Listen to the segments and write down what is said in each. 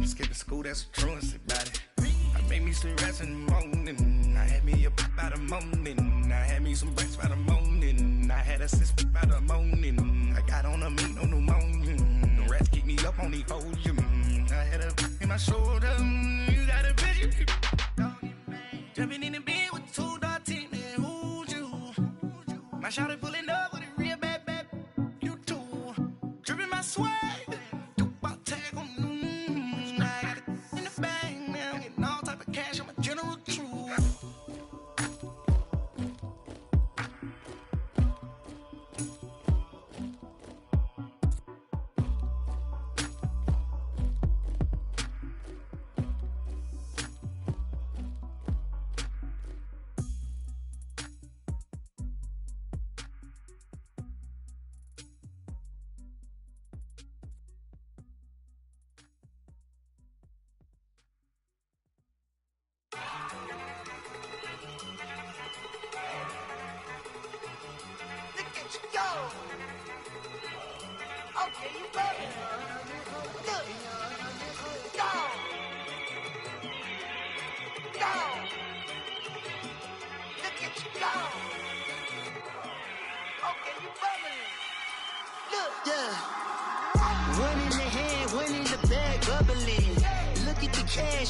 Skip school, that's a truancy about it. I made me some rest in the morning. I had me a pop by the morning. I had me some breaks by the morning. I had a six by the morning. I got on a meat, no pneumonia. The rats keep me up on the podium. I had a in my shoulder. You got a bitch. Jumping in the bed with 2 dark teeth, man. Who's you? My shawty pulling up with a real bad. You too. Dripping my swag.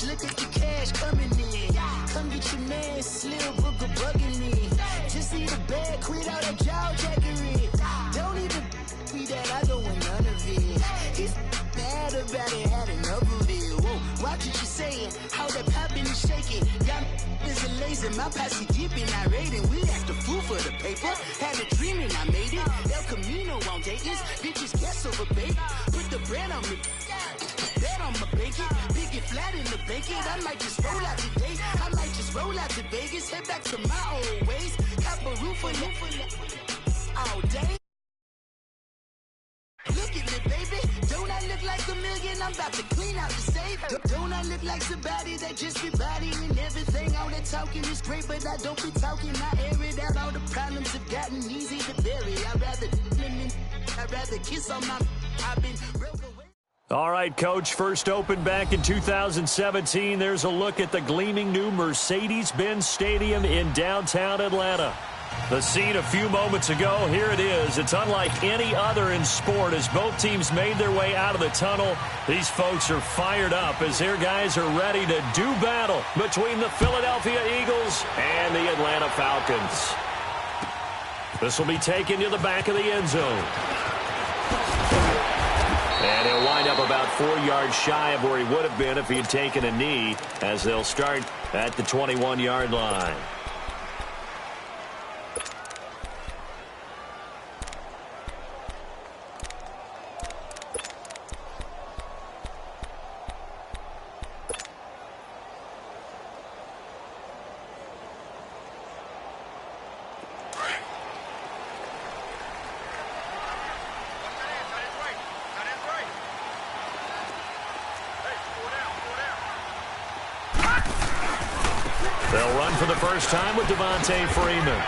Look at the cash coming in. Come get your man, Slim Booker bugging me. Just need a bag, quit all that jaw jackery. Don't even be that, I don't want none of it. He's mad about it, had enough of it. Whoa, watch what you saying, how that poppin' and shaking. Got is a lazy, my posse dipping, I raiding. We act a fool for the paper. Had a dream and I made it. El Camino on Dayton's, bitches guess over bait. Put the bread on me. Bet on my bacon, big and flat in the bacon. I might just roll out today. I might just roll out to Vegas, head back to my old ways. Cop a roof for all day. Look at me, baby. Don't I look like a million? I'm about to clean out the safe. Don't I look like somebody that just be bodying everything? All that talking is great, but I don't be talking. I air it out. All the problems have gotten easy to bury. I'd rather kiss on my. I've been broke away. All right, Coach, first opened back in 2017. There's a look at the gleaming new Mercedes-Benz Stadium in downtown Atlanta. The scene a few moments ago, here it is. It's unlike any other in sport as both teams made their way out of the tunnel. These folks are fired up as their guys are ready to do battle between the Philadelphia Eagles and the Atlanta Falcons. This will be taken to the back of the end zone. And he'll wind up about 4 yards shy of where he would have been if he had taken a knee, as they'll start at the 21-yard line. They'll run for the first time with Devontae Freeman.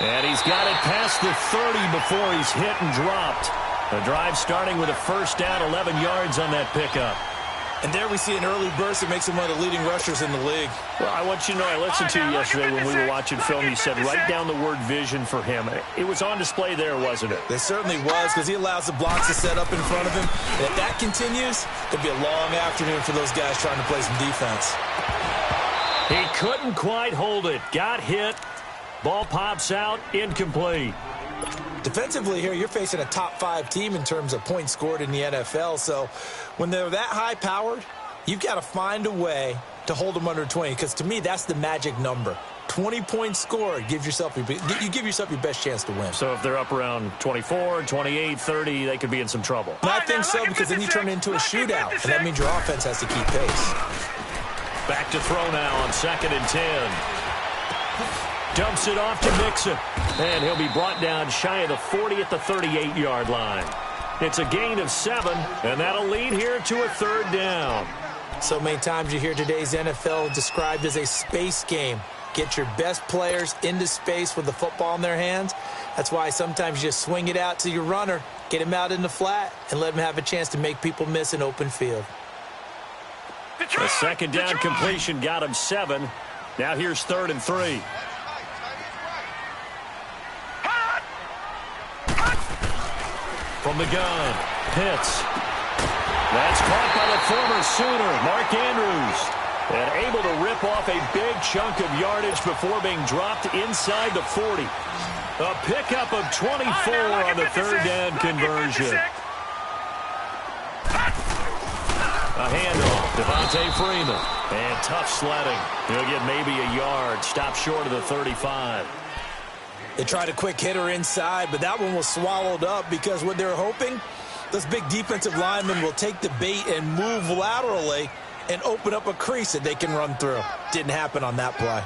And he's got it past the 30 before he's hit and dropped. The drive starting with a first down, 11 yards on that pickup. And there we see an early burst that makes him one of the leading rushers in the league. Well, I want you to know, I listened to you yesterday when we were watching film. You said write down the word vision for him. It was on display there, wasn't it? It certainly was, because he allows the blocks to set up in front of him. And if that continues, it'll be a long afternoon for those guys trying to play some defense. He couldn't quite hold it. Got hit. Ball pops out. Incomplete. Defensively here, you're facing a top-5 team in terms of points scored in the NFL. So when they're that high-powered, you've got to find a way to hold them under 20. Because to me, that's the magic number. 20 points scored. You give yourself your best chance to win. So if they're up around 24, 28, 30, they could be in some trouble. And I think so, because then you turn it into a shootout. And that means your offense has to keep pace. Back to throw now on 2nd and 10. Dumps it off to Mixon. And he'll be brought down shy of the 40 at the 38-yard line. It's a gain of 7, and that'll lead here to a 3rd down. So many times you hear today's NFL described as a space game. Get your best players into space with the football in their hands, That's why sometimes you just swing it out to your runner, get him out in the flat, and let him have a chance to make people miss an open field. A second down completion got him 7. Now here's 3rd and 3. From the gun, Pitts. That's caught by the former Sooner, Mark Andrews. And able to rip off a big chunk of yardage before being dropped inside the 40. A pickup of 24 on the 3rd down conversion. A handoff, Devontae Freeman. And tough sledding. He'll get maybe a yard, stop short of the 35. They tried a quick hitter inside, but that one was swallowed up because what they're hoping, those big defensive linemen will take the bait and move laterally and open up a crease that they can run through. Didn't happen on that play.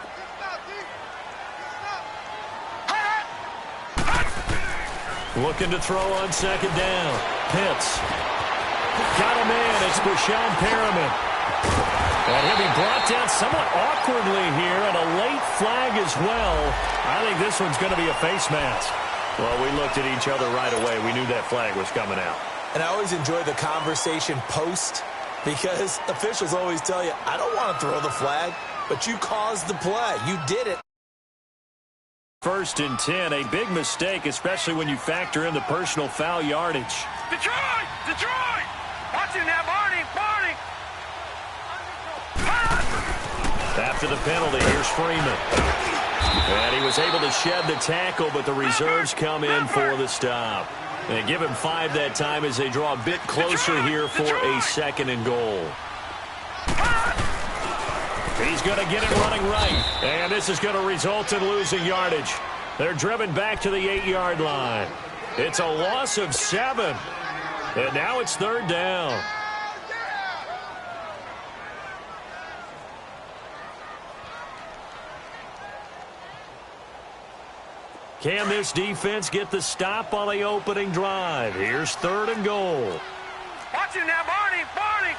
Looking to throw on 2nd down. Pitts. Got a man. It's Brashon Perriman. And he'll be brought down somewhat awkwardly here, and a late flag as well. I think this one's going to be a face mask. Well, we looked at each other right away. We knew that flag was coming out. And I always enjoy the conversation post, because officials always tell you, I don't want to throw the flag, but you caused the play. You did it. 1st and 10, a big mistake, especially when you factor in the personal foul yardage. Detroit! Detroit! Watching that, Barney! Barney! After the penalty, here's Freeman. And he was able to shed the tackle, but the reserves come in for the stop. And give him 5 that time as they draw a bit closer here for a 2nd and goal. He's going to get it running right. And this is going to result in losing yardage. They're driven back to the 8-yard line. It's a loss of 7. And now it's 3rd down. Can this defense get the stop on the opening drive? Here's 3rd and goal. Watching that, Barney! Barney!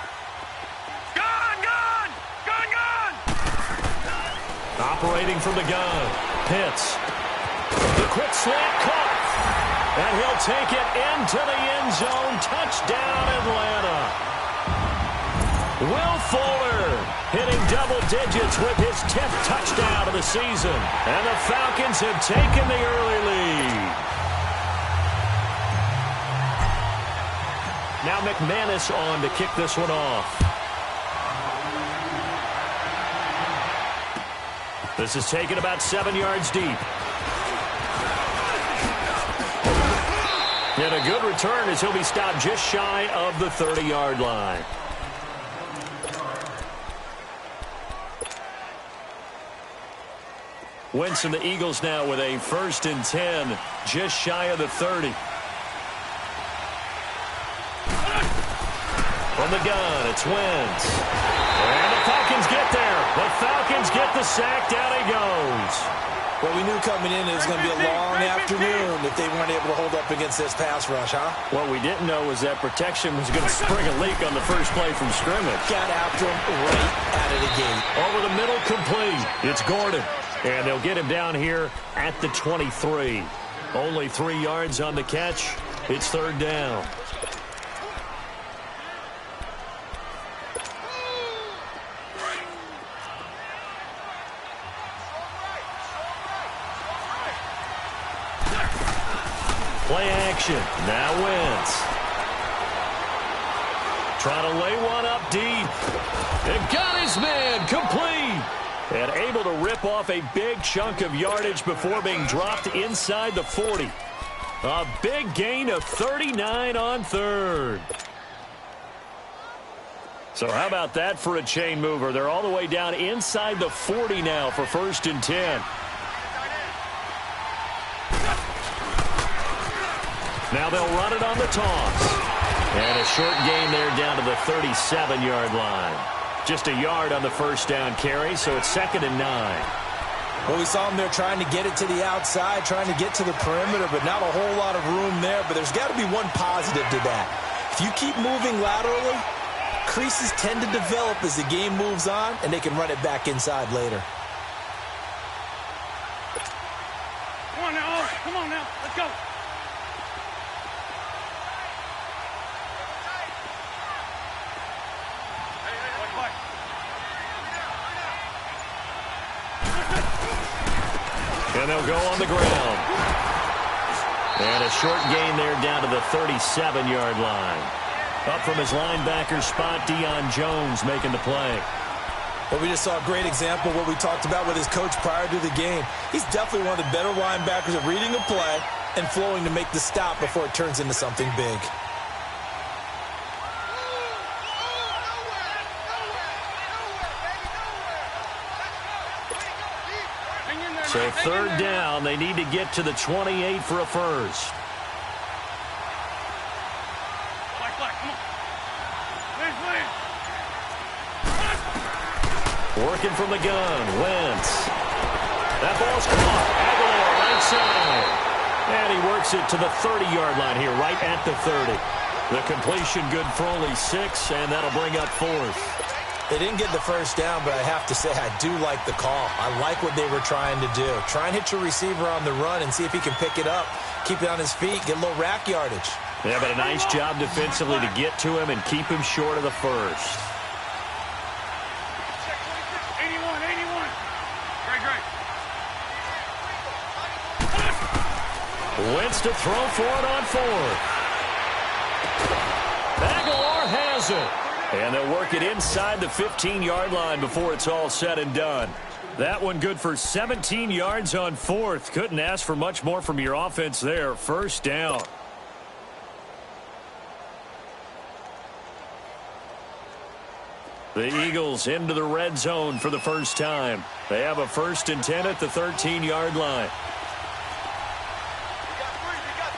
Gun! Gun! Gun! Gun! Operating from the gun. Pitts. The quick slant caught. And he'll take it into the end zone. Touchdown, Atlanta. Will Fuller hitting double digits with his 10th touchdown of the season. And the Falcons have taken the early lead. Now McManus on to kick this one off. This is taken about 7 yards deep. And a good return as he'll be stopped just shy of the 30-yard line. Wentz and the Eagles now with a 1st and 10, just shy of the 30. From the gun, it's Wentz. And the Falcons get there. The Falcons get the sack. Down he goes. Well, we knew coming in it was going to be a long afternoon if they weren't able to hold up against this pass rush, huh? What we didn't know was that protection was going to spring a leak on the first play from scrimmage. Got after him right out of the gate. Over the middle, complete. It's Gordon. And they'll get him down here at the 23. Only 3 yards on the catch. It's 3rd down. Play action. Now Wentz. Trying to lay one up deep. And got his man. Complete. And able to rip off a big chunk of yardage before being dropped inside the 40. A big gain of 39 on 3rd. So how about that for a chain mover? They're all the way down inside the 40 now for 1st and 10. Now they'll run it on the toss. And a short gain there down to the 37-yard line. Just a yard on the 1st down carry, so it's 2nd and 9. Well, we saw them there trying to get it to the outside, trying to get to the perimeter, but not a whole lot of room there. But there's got to be one positive to that. If you keep moving laterally, creases tend to develop as the game moves on, and they can run it back inside later. Come on now. Come on now. Let's And they'll go on the ground. And a short gain there down to the 37-yard line. Up from his linebacker spot, Deion Jones making the play. Well, we just saw a great example of what we talked about with his coach prior to the game. He's definitely one of the better linebackers at reading a play and flowing to make the stop before it turns into something big. So third down, they need to get to the 28 for a first. Working from the gun, Wentz. That ball's caught. Aguilar right side. And he works it to the 30-yard line here, right at the 30. The completion good for only 6, and that'll bring up fourth. They didn't get the first down, but I have to say I do like the call. I like what they were trying to do. Try and hit your receiver on the run and see if he can pick it up, keep it on his feet, get a little rack yardage. Yeah, but a nice job defensively to get to him and keep him short of the first. 81. Great. Wentz to throw for it on fourth. Aguilar has it. And they'll work it inside the 15-yard line before it's all said and done. That one good for 17 yards on fourth. Couldn't ask for much more from your offense there. First down. The Eagles into the red zone for the first time. They have a 1st and 10 at the 13-yard line. We got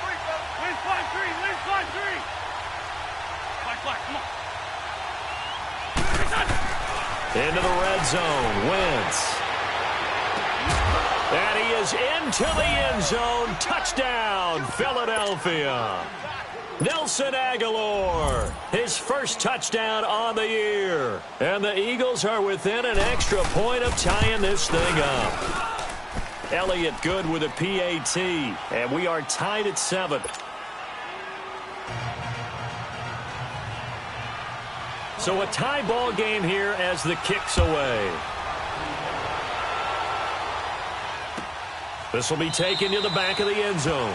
three, fellas. Lynn, fly three. Fly, come on. Into the red zone, Wentz. And he is into the end zone. Touchdown, Philadelphia. Nelson Aguilar, his first touchdown on the year. And the Eagles are within an extra point of tying this thing up. Elliott good with a PAT, and we are tied at 7. So a tie ball game here as the kick's away. This will be taken to the back of the end zone.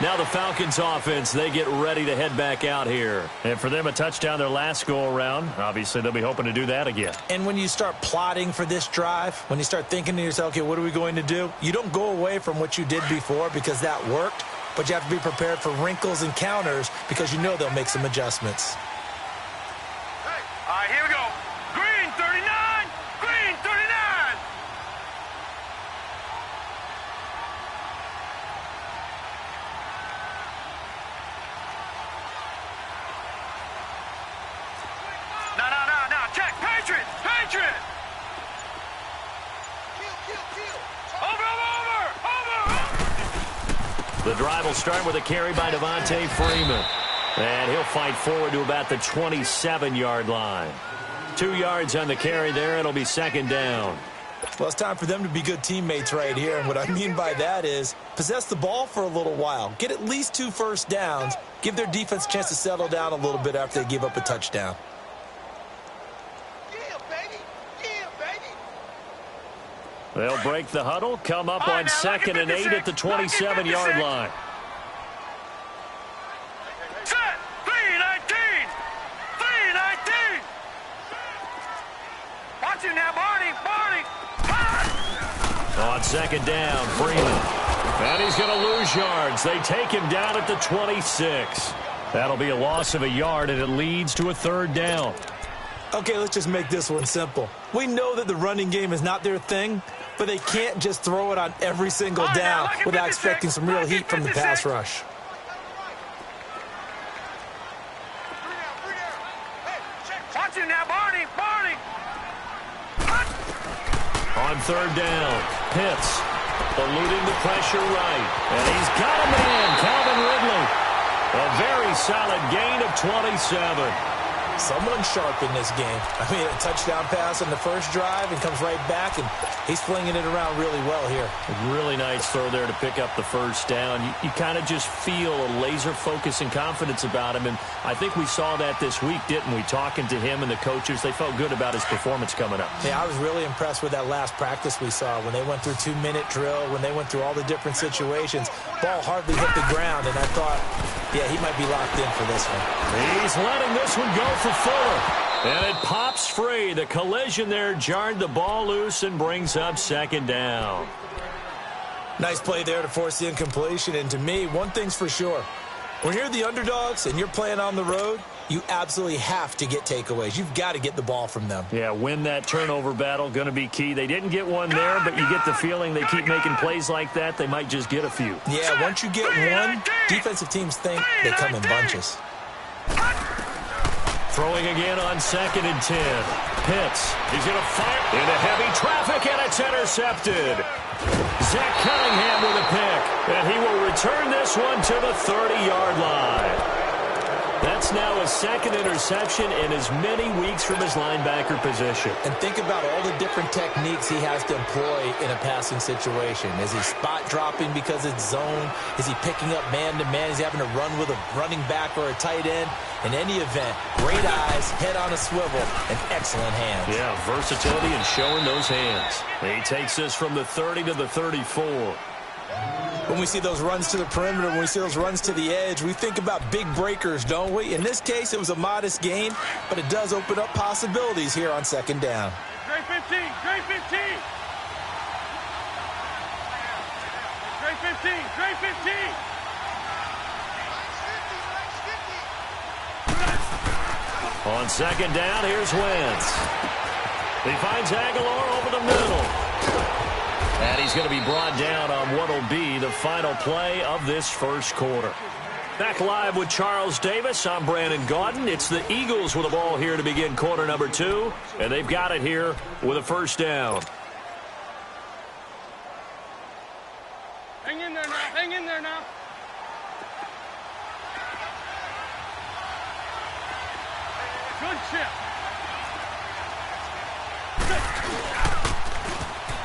Now the Falcons offense, they get ready to head back out here. And for them, a touchdown their last go-around. Obviously, they'll be hoping to do that again. And when you start plotting for this drive, when you start thinking to yourself, okay, what are we going to do? You don't go away from what you did before because that worked. But you have to be prepared for wrinkles and counters because you know they'll make some adjustments. All right, here we go. Green 39. Green 39. No. Check. Patriot. Over. The drive will start with a carry by Devontae Freeman. And he'll fight forward to about the 27-yard line. 2 yards on the carry there. It'll be second down. Well, it's time for them to be good teammates right here. And what I mean by that is possess the ball for a little while. Get at least 2 first downs. Give their defense a chance to settle down a little bit after they give up a touchdown. They'll break the huddle, come up on 2nd and 8 at the 27-yard line. Set. 3-19. Watch it now, Barney. On second down, Freeman. And he's going to lose yards. They take him down at the 26. That'll be a loss of a yard, and it leads to a third down. Okay, let's just make this one simple. We know that the running game is not their thing, but they can't just throw it on every single down without expecting some real heat from the pass rush. Watch it now, Barney. On third down, Pitts eluding the pressure right. And he's got a man, Calvin Ridley. A very solid gain of 27. Someone sharp in this game. I mean, a touchdown pass on the first drive and comes right back, and he's flinging it around really well here. A really nice throw there to pick up the first down. You kind of just feel a laser focus and confidence about him, and I think we saw that this week, didn't we? Talking to him and the coaches, they felt good about his performance coming up. Yeah, I was really impressed with that last practice we saw when they went through 2-minute drill, when they went through all the different situations. Ball hardly hit the ground, and I thought, yeah, he might be locked in for this one. He's letting this one go for Fuller. And it pops free. The collision there jarred the ball loose and brings up second down. Nice play there to force the incompletion. And to me, one thing's for sure. When you're the underdogs and you're playing on the road, you absolutely have to get takeaways. You've got to get the ball from them. Yeah, win that turnover battle, going to be key. They didn't get one there, but you get the feeling they keep making plays like that, they might just get a few. Yeah, once you get one, defensive teams think they come in bunches. Throwing again on 2nd and 10. Pitts. He's going to fire into heavy traffic, and it's intercepted. Zach Cunningham with a pick, and he will return this one to the 30-yard line. That's now his second interception in as many weeks from his linebacker position. And think about all the different techniques he has to employ in a passing situation. Is he spot dropping because it's zone? Is he picking up man-to-man? Is he having to run with a running back or a tight end? In any event, great eyes, head on a swivel, and excellent hands. Yeah, versatility and showing those hands. He takes this from the 30 to the 34. When we see those runs to the perimeter, when we see those runs to the edge, we think about big breakers, don't we? In this case, it was a modest gain, but it does open up possibilities here on 2nd down. Great 15, great 15. Great 15, great 15. On 2nd down, here's Wentz. He finds Aguilar over the middle. And he's going to be brought down on what will be the final play of this first quarter. Back live with Charles Davis. I'm Brandon Gaudin. It's the Eagles with the ball here to begin quarter number 2. And they've got it here with a first down. Hang in there now, hang in there now. Good chip.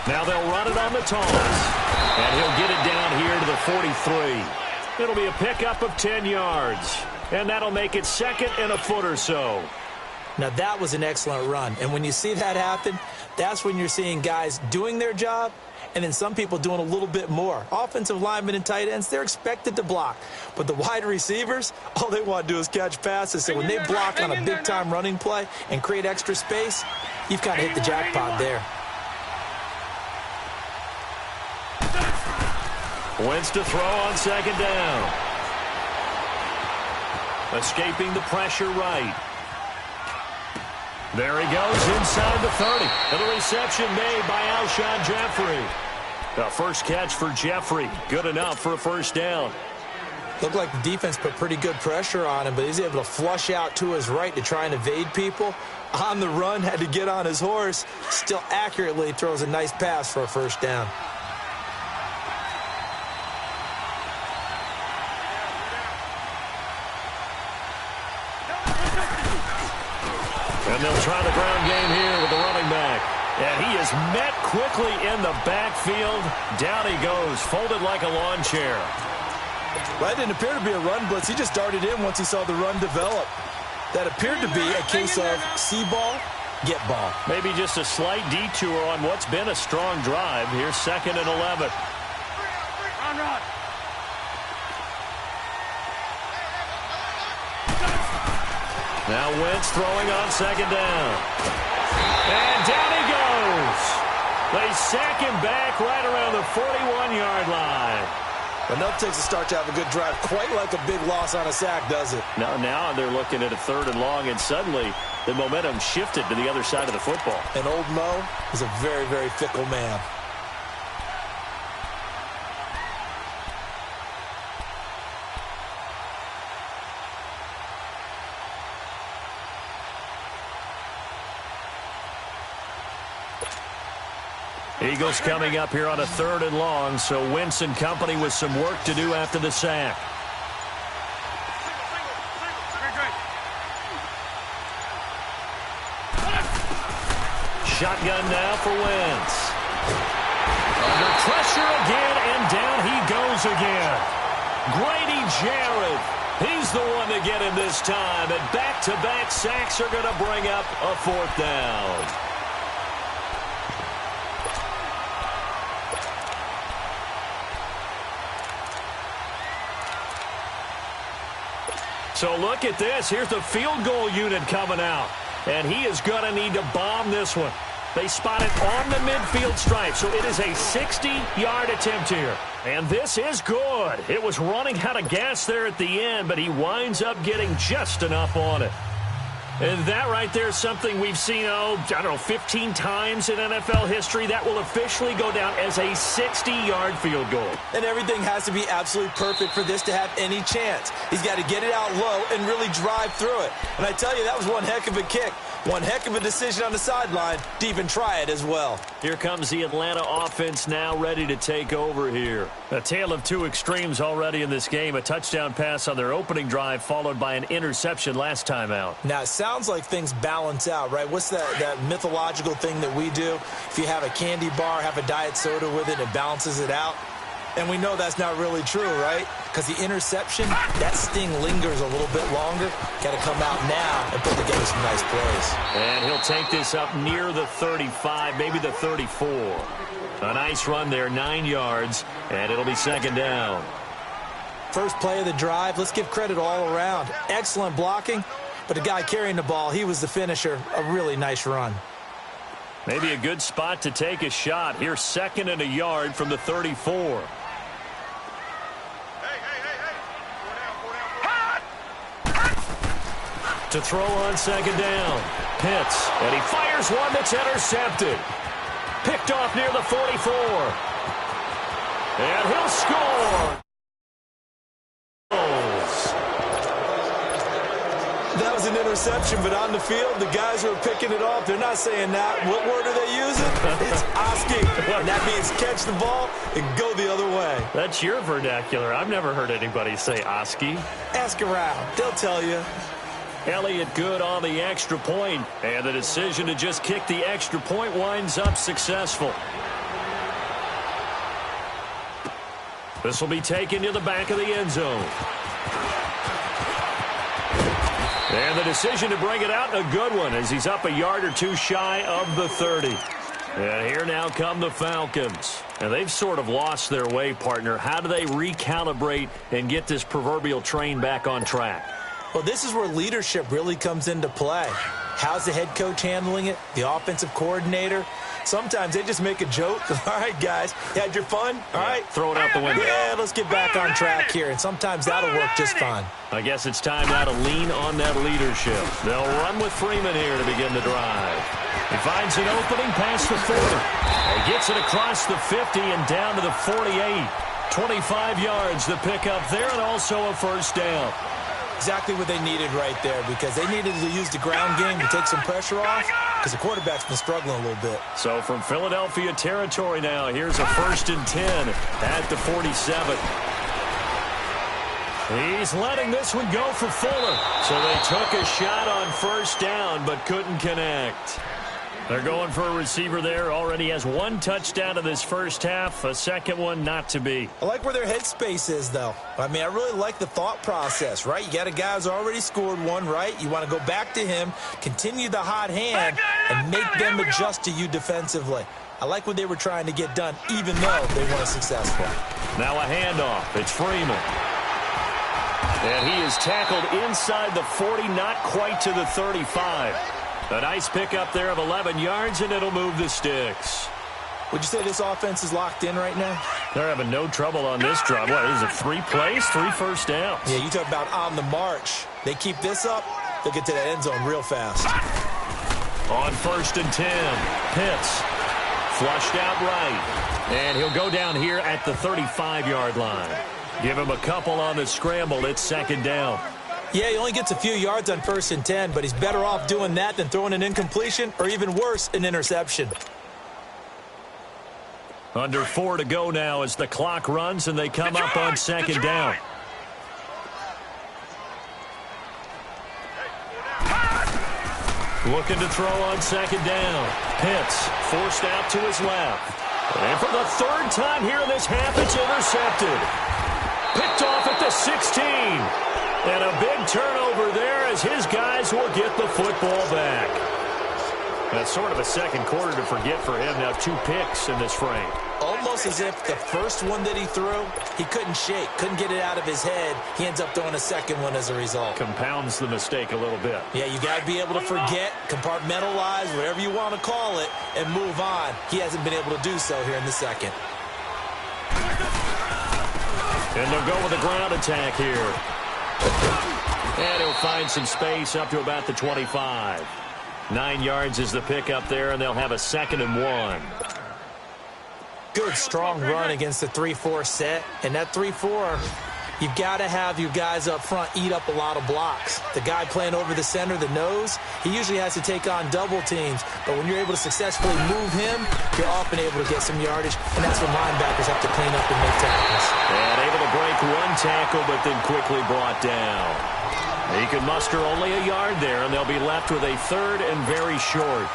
Now they'll run it on the toss. And he'll get it down here to the 43. It'll be a pickup of 10 yards. And that'll make it 2nd and a foot or so. Now that was an excellent run. And when you see that happen, that's when you're seeing guys doing their job and then some people doing a little bit more. Offensive linemen and tight ends, they're expected to block. But the wide receivers, all they want to do is catch passes. So when they block on a big-time running play and create extra space, you've kind of hit the jackpot there. Wentz to throw on 2nd down. Escaping the pressure right. There he goes inside the 30. And the reception made by Alshon Jeffrey. The first catch for Jeffrey. Good enough for a first down. Looked like the defense put pretty good pressure on him, but he's able to flush out to his right to try and evade people. On the run, had to get on his horse. Still accurately throws a nice pass for a first down. And they'll try the ground game here with the running back. And he is met quickly in the backfield. Down he goes, folded like a lawn chair. That didn't appear to be a run blitz. He just darted in once he saw the run develop. That appeared to be a case of see ball, get ball. Maybe just a slight detour on what's been a strong drive. Here's 2nd and 11. Run. Now Wentz throwing on 2nd down. And down he goes. They sack him back right around the 41-yard line. Enough takes a start to have a good drive. Quite like a big loss on a sack, does it? Now they're looking at a 3rd and long, and suddenly the momentum shifted to the other side of the football. And old Mo is a very, very fickle man. Eagles coming up here on a 3rd and long, so Wentz and company with some work to do after the sack. shotgun now for Wentz. Under pressure again, and down he goes again. Grady Jarrett, he's the one to get him this time, and back-to-back sacks are going to bring up a 4th down. So look at this. Here's the field goal unit coming out, and he is going to need to bomb this one. They spot it on the midfield stripe, so it is a 60-yard attempt here. And this is good. It was running out of gas there at the end, but he winds up getting just enough on it. And that right there is something we've seen, I don't know, 15 times in NFL history. That will officially go down as a 60-yard field goal. And everything has to be absolutely perfect for this to have any chance. He's got to get it out low and really drive through it. And I tell you, that was one heck of a kick. One heck of a decision on the sideline to even try it as well. Here comes the Atlanta offense now ready to take over here. A tale of two extremes already in this game. A touchdown pass on their opening drive followed by an interception last time out. Now, it sounds like things balance out, right? What's that mythological thing that we do? If you have a candy bar, have a diet soda with it, it balances it out. And we know that's not really true, right? Because the interception, that sting lingers a little bit longer. Got to come out now and put together some nice plays. And he'll take this up near the 35, maybe the 34. A nice run there, 9 yards, and it'll be 2nd down. First play of the drive, let's give credit all around. Excellent blocking, but the guy carrying the ball, he was the finisher. A really nice run. Maybe a good spot to take a shot. Here's 2nd and a yard from the 34. To throw on 2nd down. Pitts, and he fires one that's intercepted. Picked off near the 44. And he'll score. That was an interception, but on the field, the guys who are picking it off, they're not saying that. What word are they using? It's Oski. That means catch the ball and go the other way. That's your vernacular. I've never heard anybody say Oski. Ask around. They'll tell you. Elliott good on the extra point, and the decision to just kick the extra point winds up successful. This will be taken to the back of the end zone. And the decision to bring it out, a good one, as he's up a yard or two shy of the 30. And here now come the Falcons. And they've sort of lost their way, partner. How do they recalibrate and get this proverbial train back on track? Well, this is where leadership really comes into play. How's the head coach handling it? The offensive coordinator? Sometimes they just make a joke. All right, guys, you had your fun? All right. Throw it out the window. Yeah, let's get back on track here. And sometimes that'll work just fine. I guess it's time now to lean on that leadership. They'll run with Freeman here to begin the drive. He finds an opening past the 40. He gets it across the 50 and down to the 48. 25 yards the pickup there, and also a 1st down. Exactly what they needed right there, because they needed to use the ground game to take some pressure off, because the quarterback's been struggling a little bit. So from Philadelphia territory now, here's a 1st and 10 at the 47. He's letting this one go for Fuller. So they took a shot on 1st down, but couldn't connect. They're going for a receiver there. Already has 1 touchdown in this first half. A second one not to be. I like where their headspace is, though. I mean, I really like the thought process, right? You got a guy who's already scored one, right? You want to go back to him, continue the hot hand, and make them adjust to you defensively. I like what they were trying to get done, even though they weren't successful. Now a handoff. It's Freeman. And he is tackled inside the 40, not quite to the 35. A nice pickup there of 11 yards, and it'll move the sticks. Would you say this offense is locked in right now? They're having no trouble on this drive. What is it, 3 plays, 3 1st downs? Yeah, you talk about on the march. They keep this up, they'll get to the end zone real fast. On 1st and 10, Pitts flushed out right. And he'll go down here at the 35-yard line. Give him a couple on the scramble. It's 2nd down. Yeah, he only gets a few yards on 1st and 10, but he's better off doing that than throwing an incompletion or even worse, an interception. Under 4 to go now as the clock runs and they come up on 2nd down. Looking to throw on second down. Pitts forced out to his left. And for the third time here in this half, it's intercepted. Picked off at the 16. And a big turnover there as his guys will get the football back. That's sort of a second quarter to forget for him. Now 2 picks in this frame. Almost as if the first one that he threw, he couldn't shake, couldn't get it out of his head. He ends up throwing a second one as a result. Compounds the mistake a little bit. Yeah, you got to be able to forget, compartmentalize, whatever you want to call it, and move on. He hasn't been able to do so here in the second. And they'll go with a ground attack here. And he'll find some space up to about the 25. 9 yards is the pickup there, and they'll have a 2nd and 1. Good, strong run against the 3-4 set. And that 3-4, you've got to have your guys up front eat up a lot of blocks. The guy playing over the center, the nose, he usually has to take on double teams. But when you're able to successfully move him, you're often able to get some yardage. And that's when linebackers have to clean up and make tackles. And able to break 1 tackle, but then quickly brought down. He can muster only a yard there, and they'll be left with a 3rd and very short.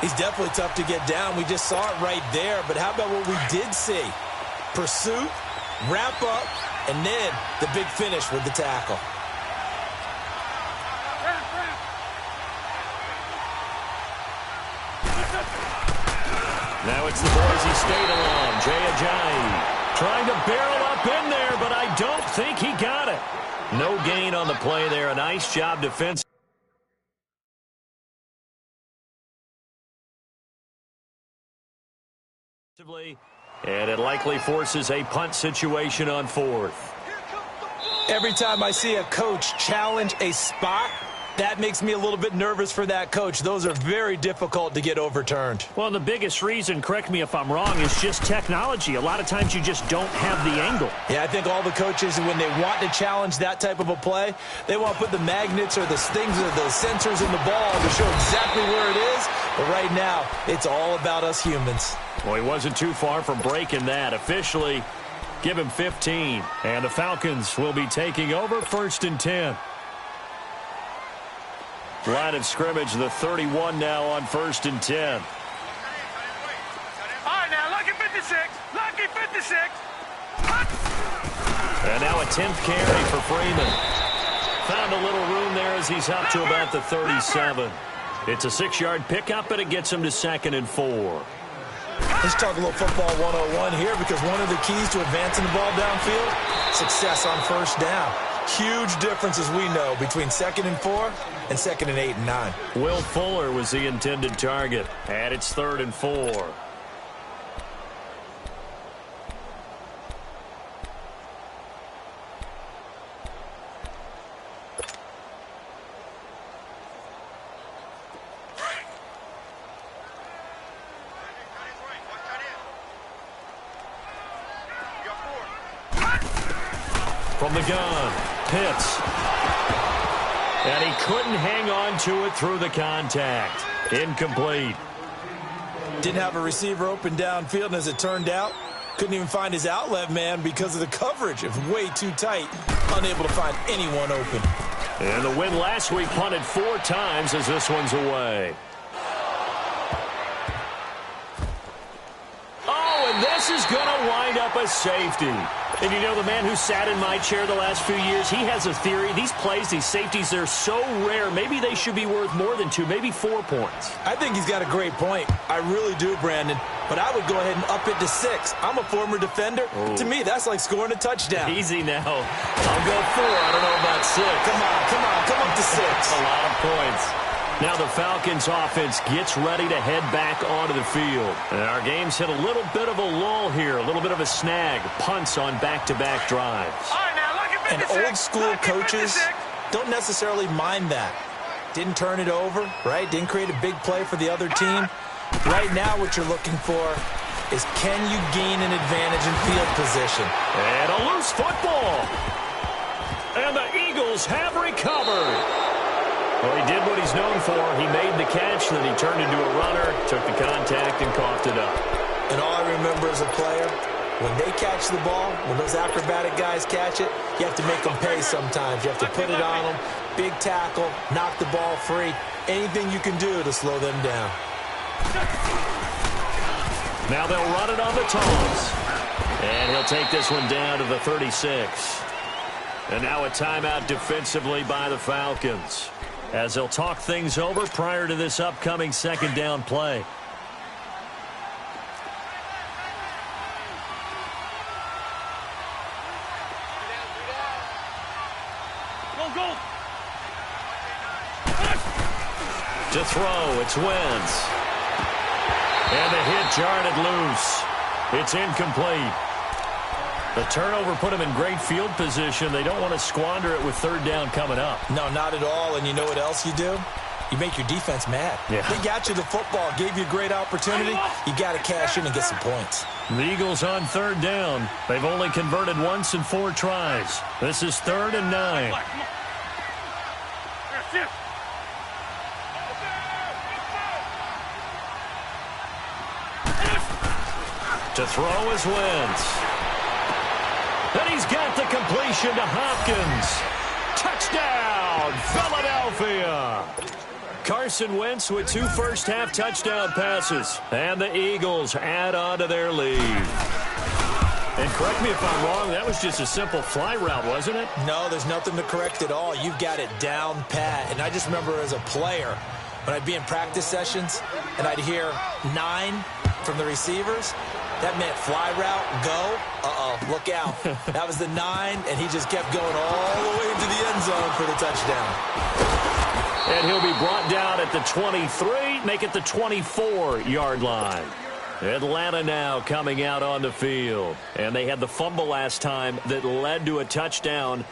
He's definitely tough to get down. We just saw it right there. But how about what we did see? Pursuit, wrap up, and then the big finish with the tackle. Now it's the Boise State alum, Jay Ajayi, trying to barrel up in there, but I don't think he got it. No gain on the play there. A nice job defensively. And it likely forces a punt situation on 4th. Every time I see a coach challenge a spot, that makes me a little bit nervous for that coach. Those are very difficult to get overturned. Well, the biggest reason, correct me if I'm wrong, is just technology. A lot of times you just don't have the angle. Yeah, I think all the coaches, when they want to challenge that type of a play, they want to put the magnets or the things or the sensors in the ball to show exactly where it is. But right now, it's all about us humans. Well, he wasn't too far from breaking that. Officially, give him 15. And the Falcons will be taking over 1st and 10. Line of scrimmage, the 31 now on 1st and 10. All right, now, lucky 56. Lucky 56. And now a 10th carry for Freeman. Found a little room there as he's up to about the 37. It's a 6-yard pickup, but it gets him to 2nd and 4. Let's talk a little football 101 here, because one of the keys to advancing the ball downfield, success on 1st down. Huge differences we know between 2nd and 4 and 2nd and 8 and 9. Will Fuller was the intended target, and it's 3rd and 4. From the gun, Pitts. And he couldn't hang on to it through the contact. Incomplete. Didn't have a receiver open downfield, and as it turned out, couldn't even find his outlet man because of the coverage. It was way too tight, unable to find anyone open. And the win last week punted 4 times as this one's away. Oh, and this is going to wind up a safety. And you know, the man who sat in my chair the last few years, he has a theory. These plays, these safeties, they're so rare. Maybe they should be worth more than 2, maybe 4 points. I think he's got a great point. I really do, Brandon. But I would go ahead and up it to 6. I'm a former defender. Ooh. To me, that's like scoring a touchdown. Easy now. I'll go 4. I don't know about 6. Come up to 6. A lot of points. Now the Falcons offense gets ready to head back onto the field. And our game's hit a little bit of a lull here, a little bit of a snag. Punts on back-to-back drives. And old-school coaches don't necessarily mind that. Didn't turn it over, right? Didn't create a big play for the other team. Right now what you're looking for is, can you gain an advantage in field position? And a loose football. And the Eagles have recovered. Well, he did what he's known for. He made the catch, then he turned into a runner, took the contact, and coughed it up. And all I remember as a player, When they catch the ball, when those acrobatic guys catch it, you have to make them pay sometimes. You have to put it on them, big tackle, knock the ball free. Anything you can do to slow them down. Now they'll run it on the toss. And he'll take this one down to the 36. And now a timeout defensively by the Falcons, as they'll talk things over prior to this upcoming second down play. To throw, it's Wentz. And the hit jarred loose. It's incomplete. The turnover put him in great field position. They don't want to squander it with third down coming up. No, not at all. And you know what else you do? You make your defense mad. Yeah. They got you the football, gave you a great opportunity. You got to cash in and get some points. The Eagles on third down. They've only converted once in 4 tries. This is 3rd and 9. To throw is Wentz. And he's got the completion to Hopkins. Touchdown, Philadelphia. Carson Wentz with 2 first-half touchdown passes. And the Eagles add on to their lead. And correct me if I'm wrong, that was just a simple fly route, wasn't it? No, there's nothing to correct at all. You've got it down pat. And I just remember as a player, when I'd be in practice sessions and I'd hear 9 from the receivers, that meant fly route, go, look out. That was the 9, and he just kept going all the way into the end zone for the touchdown. And he'll be brought down at the 23, make it the 24-yard line. Atlanta now coming out on the field. And they had the fumble last time that led to a touchdown.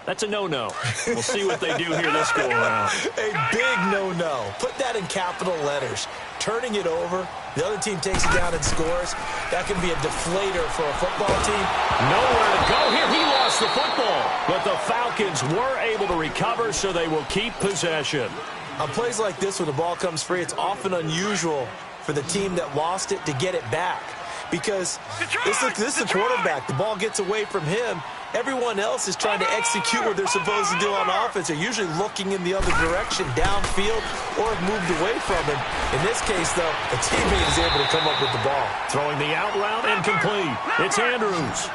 That's a no-no. We'll see what they do here this go-around. A big no-no. Put that in capital letters. Turning it over, the other team takes it down and scores. That can be a deflator for a football team. Nowhere to go here. He lost the football. But the Falcons were able to recover, so they will keep possession. On plays like this, when the ball comes free, it's often unusual for the team that lost it to get it back. Because this is the quarterback. The ball gets away from him. Everyone else is trying to execute what they're supposed to do on offense. They're usually looking in the other direction, downfield, or have moved away from him. In this case, though, a teammate is able to come up with the ball. Throwing the out route incomplete. It's Andrews.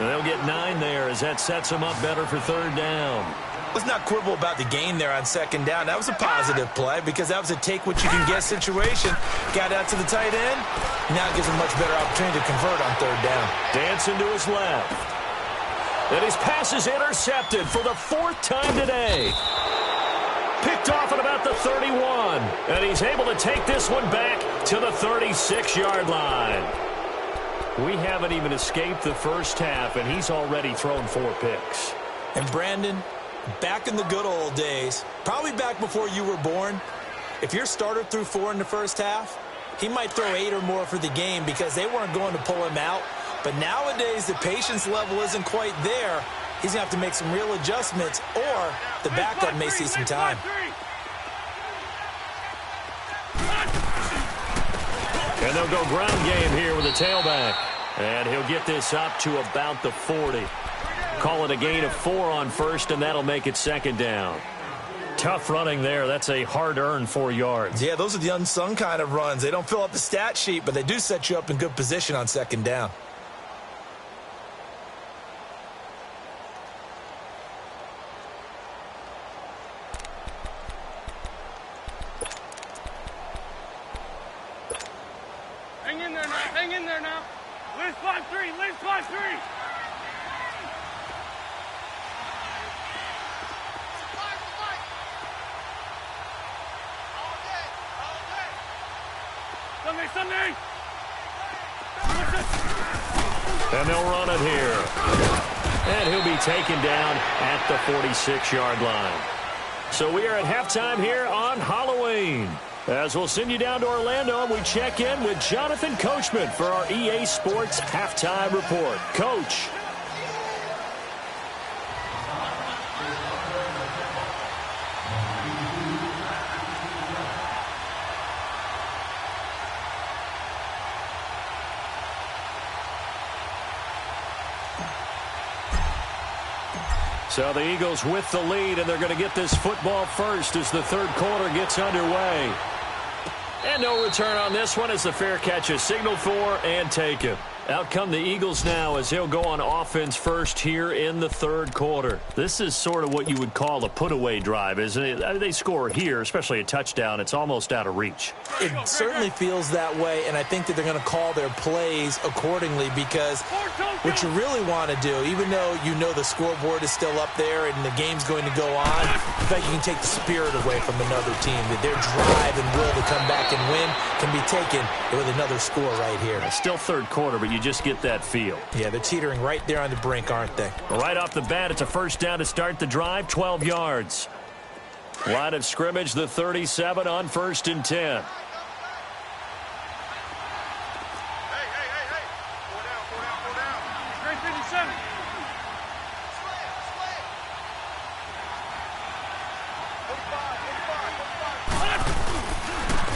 And they'll get 9 there as that sets them up better for third down. Let's not quibble about the gain there on second down. That was a positive play because that was a take-what-you-can-get situation. Got out to the tight end. Now it gives him a much better opportunity to convert on third down. Dancing to his left. And his pass is intercepted for the 4th time today. Picked off at about the 31. And he's able to take this one back to the 36-yard line. We haven't even escaped the first half, and he's already thrown 4 picks. And Brandon, back in the good old days, probably back before you were born, if your starter threw 4 in the first half, he might throw 8 or more for the game because they weren't going to pull him out. But nowadays, the patience level isn't quite there. He's going to have to make some real adjustments, or the backup may see some time. And they'll go ground game here with a tailback. And he'll get this up to about the 40. Call it a gain of 4 on first, and that'll make it second down. Tough running there. That's a hard-earned 4 yards. Yeah, those are the unsung kind of runs. They don't fill up the stat sheet, but they do set you up in good position on second down. Hang in there now. Hang in there now. Liz 5-3. Liz 5-3. Sunday. And they'll run it here. And he'll be taken down at the 46-yard line. So we are at halftime here on Halloween. As we'll send you down to Orlando, and we check in with Jonathan Coachman for our EA Sports Halftime Report. Coach. So the Eagles with the lead, and they're going to get this football first as the third quarter gets underway. And no return on this one as the fair catch is signaled for and taken. Out come the Eagles now as he'll go on offense first here in the third quarter. This is sort of what you would call a put-away drive, isn't it? I mean, they score here, especially a touchdown. It's almost out of reach. It certainly feels that way, and I think that they're going to call their plays accordingly because what you really want to do, even though you know the scoreboard is still up there and the game's going to go on, in fact, you can take the spirit away from another team, that their drive and will to come back and win can be taken with another score right here. It's still third quarter, but you just get that feel. Yeah, they're teetering right there on the brink, aren't they? Right off the bat, it's a first down to start the drive, 12 yards. Line of scrimmage, the 37 on 1st and 10.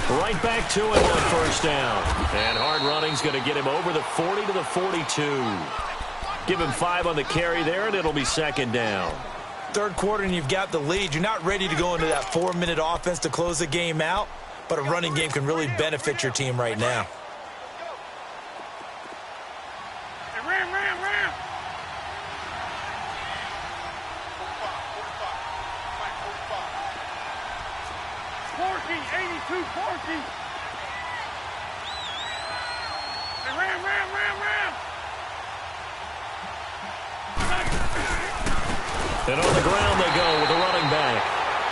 Right back to him on first down. And hard running's going to get him over the 40 to the 42. Give him 5 on the carry there, and it'll be second down. Third quarter, and you've got the lead. You're not ready to go into that 4-minute offense to close the game out, but a running game can really benefit your team right now. And on the ground they go with the running back.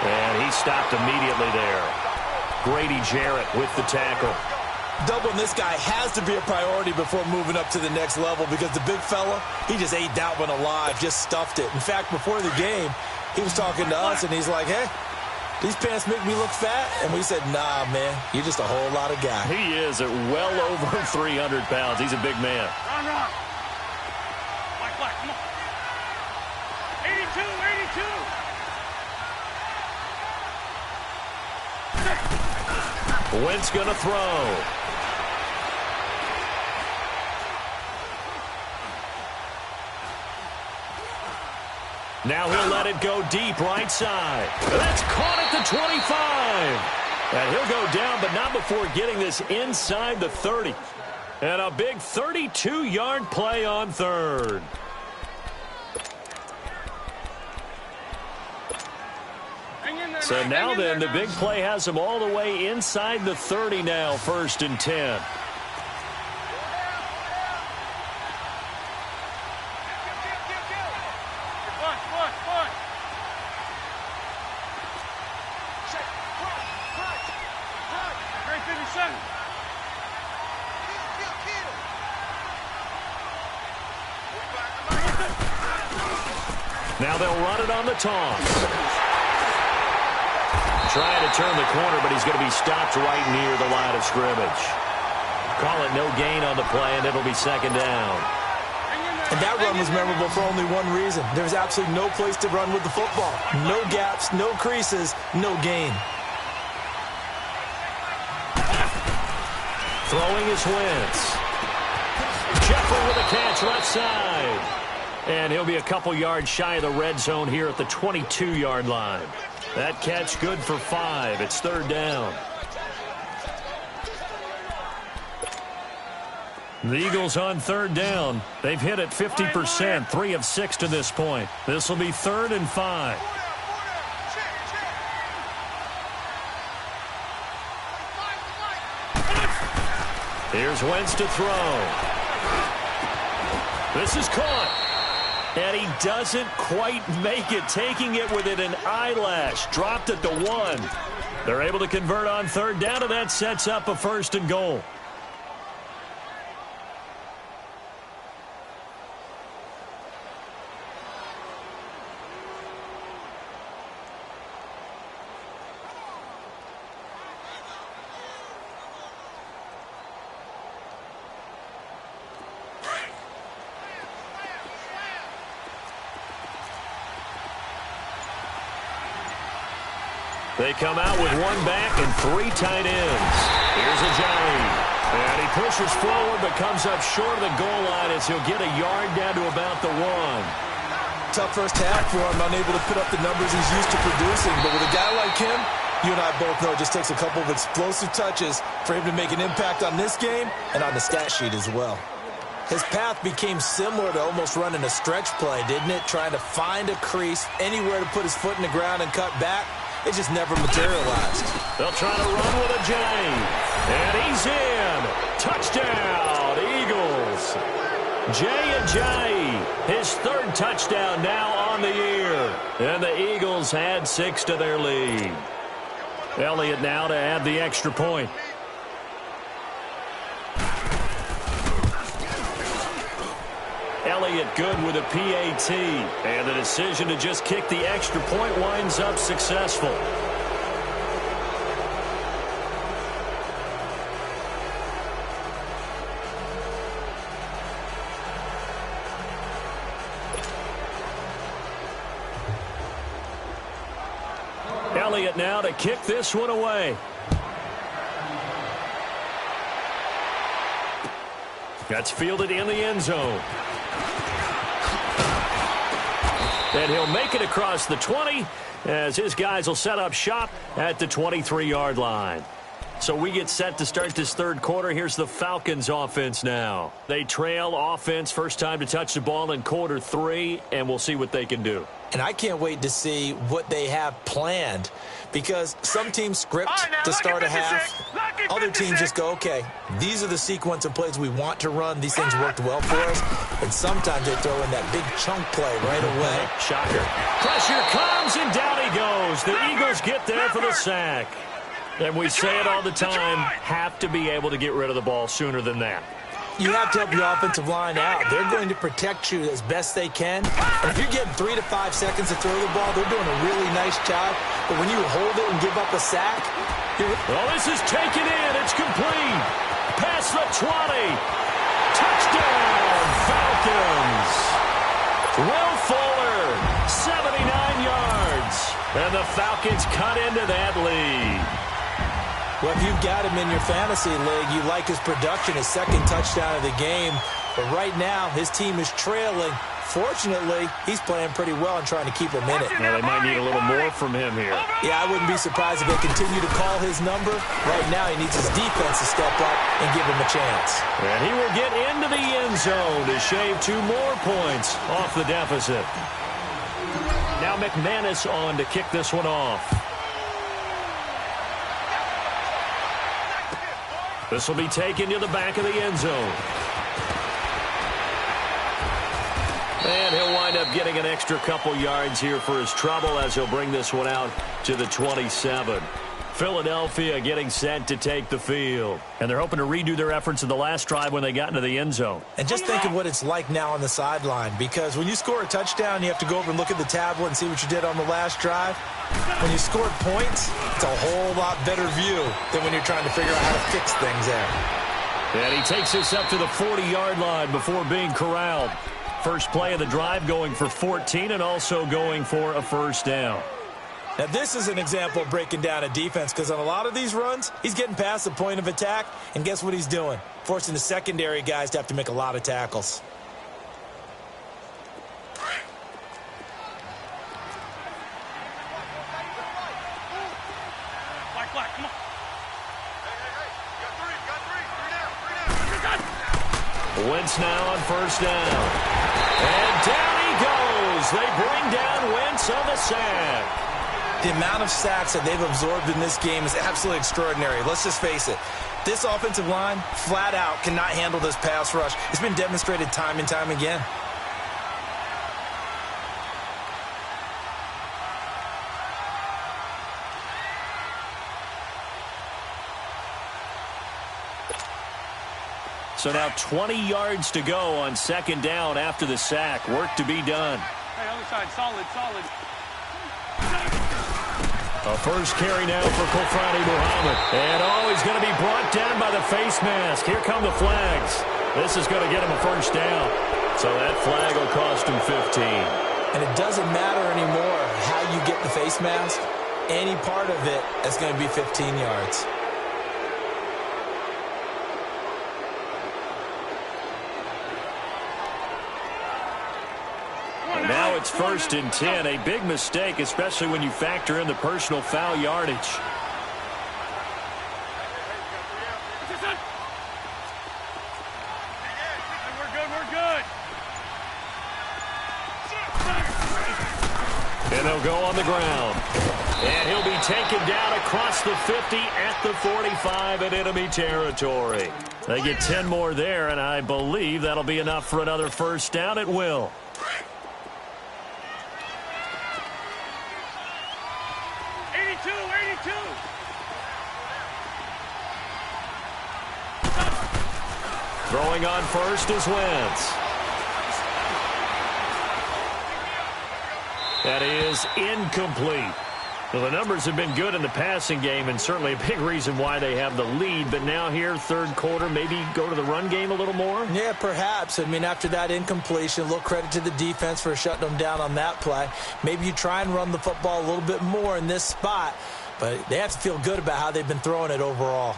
And he stopped immediately there. Grady Jarrett with the tackle. Doubling this guy has to be a priority before moving up to the next level because the big fella, he just ate that one alive, just stuffed it. In fact, before the game, he was talking to us, and he's like, hey, these pants make me look fat? And we said, nah, man, you're just a whole lot of guy. He is at well over 300 pounds. He's a big man. Run. Black, come on. 82. Wentz going to throw. Now he'll let it go deep right side. That's caught at the 25. And he'll go down, but not before getting this inside the 30. And a big 32-yard play on third. So now then, the big play has him all the way inside the 30 now, 1st and 10. Now they'll run it on the toss. Trying to turn the corner, but he's going to be stopped right near the line of scrimmage. Call it no gain on the play, and it'll be second down. And that run was memorable for only one reason. There's absolutely no place to run with the football. No gaps, no creases, no gain. Throwing is Wentz. Jeffrey with a catch left side. And he'll be a couple yards shy of the red zone here at the 22-yard line. That catch good for 5. It's third down. The Eagles on third down. They've hit it 50%, 3 of 6 to this point. This will be 3rd and 5. Here's Wentz to throw. This is caught. And he doesn't quite make it, taking it within an eyelash. Dropped at the 1. They're able to convert on third down, and that sets up a 1st and goal. They come out with 1 back and 3 tight ends. Here's Ajayi. And he pushes forward but comes up short of the goal line as he'll get a yard down to about the 1. tough first half for him, unable to put up the numbers he's used to producing. But with a guy like him, you and I both know it just takes a couple of explosive touches for him to make an impact on this game and on the stat sheet as well. His path became similar to almost running a stretch play, didn't it? Trying to find a crease, anywhere to put his foot in the ground and cut back. It just never materialized. They'll try to run with a J. And he's in. Touchdown, Eagles. J, his third touchdown now on the year. And the Eagles add 6 to their lead. Elliott now to add the extra point. Elliott good with a PAT. And the decision to just kick the extra point winds up successful. Elliott now to kick this one away. That's fielded in the end zone. And he'll make it across the 20 as his guys will set up shop at the 23-yard line. So we get set to start this third quarter. Here's the Falcons offense now. They trail offense, first time to touch the ball in quarter 3, and we'll see what they can do. And I can't wait to see what they have planned, because some teams script to start a half. Other teams just go, okay, these are the sequence of plays we want to run. These things worked well for us. And sometimes they throw in that big chunk play right away. Shocker. Pressure comes, and down he goes. The Eagles get there for the sack. And we say it all the time, have to be able to get rid of the ball sooner than that. You have to help your offensive line out. They're going to protect you as best they can. And if you're getting 3 to 5 seconds to throw the ball, they're doing a really nice job. But when you hold it and give up a sack, well, this is taken in. It's complete. Past the 20. Touchdown, Falcons. Will Fuller, 79 yards. And the Falcons cut into that lead. Well, if you've got him in your fantasy league, you like his production, his second touchdown of the game. But right now, his team is trailing. Fortunately, he's playing pretty well and trying to keep him in it. Well, they might need a little more from him here. Yeah, I wouldn't be surprised if they continue to call his number. Right now, he needs his defense to step up and give him a chance. And he will get into the end zone to shave 2 more points off the deficit. Now McManus on to kick this one off. This will be taken to the back of the end zone. And he'll wind up getting an extra couple yards here for his trouble as he'll bring this one out to the 27. Philadelphia getting set to take the field. And they're hoping to redo their efforts in the last drive when they got into the end zone. And just think of what it's like now on the sideline, because when you score a touchdown, you have to go over and look at the tablet and see what you did on the last drive. When you scored points, it's a whole lot better view than when you're trying to figure out how to fix things there. And he takes this up to the 40-yard line before being corralled. First play of the drive going for 14 and also going for a first down. Now, this is an example of breaking down a defense, because on a lot of these runs, he's getting past the point of attack, and guess what he's doing? Forcing the secondary guys to have to make a lot of tackles. Wentz now on first down. And down he goes. They bring down Wentz on the sack. The amount of sacks that they've absorbed in this game is absolutely extraordinary. Let's just face it. This offensive line, flat out, cannot handle this pass rush. It's been demonstrated time and time again. So now 20 yards to go on second down after the sack. Work to be done. Hey, other side, solid, solid. A first carry now for Kofrani Muhammad. And he's going to be brought down by the face mask. Here come the flags. This is going to get him a first down. So that flag will cost him 15. And it doesn't matter anymore how you get the face mask. Any part of it is going to be 15 yards. And now it's 1st and 10. A big mistake, especially when you factor in the personal foul yardage. We're good. And they'll go on the ground. And he'll be taken down across the 50 at the 45 in enemy territory. They get 10 more there, and I believe that'll be enough for another first down. It will. Throwing on first is Wentz. That is incomplete. Well, the numbers have been good in the passing game, and certainly a big reason why they have the lead. But now here, third quarter, maybe go to the run game a little more? Yeah, perhaps. I mean, after that incompletion, a little credit to the defense for shutting them down on that play. Maybe you try and run the football a little bit more in this spot, but they have to feel good about how they've been throwing it overall.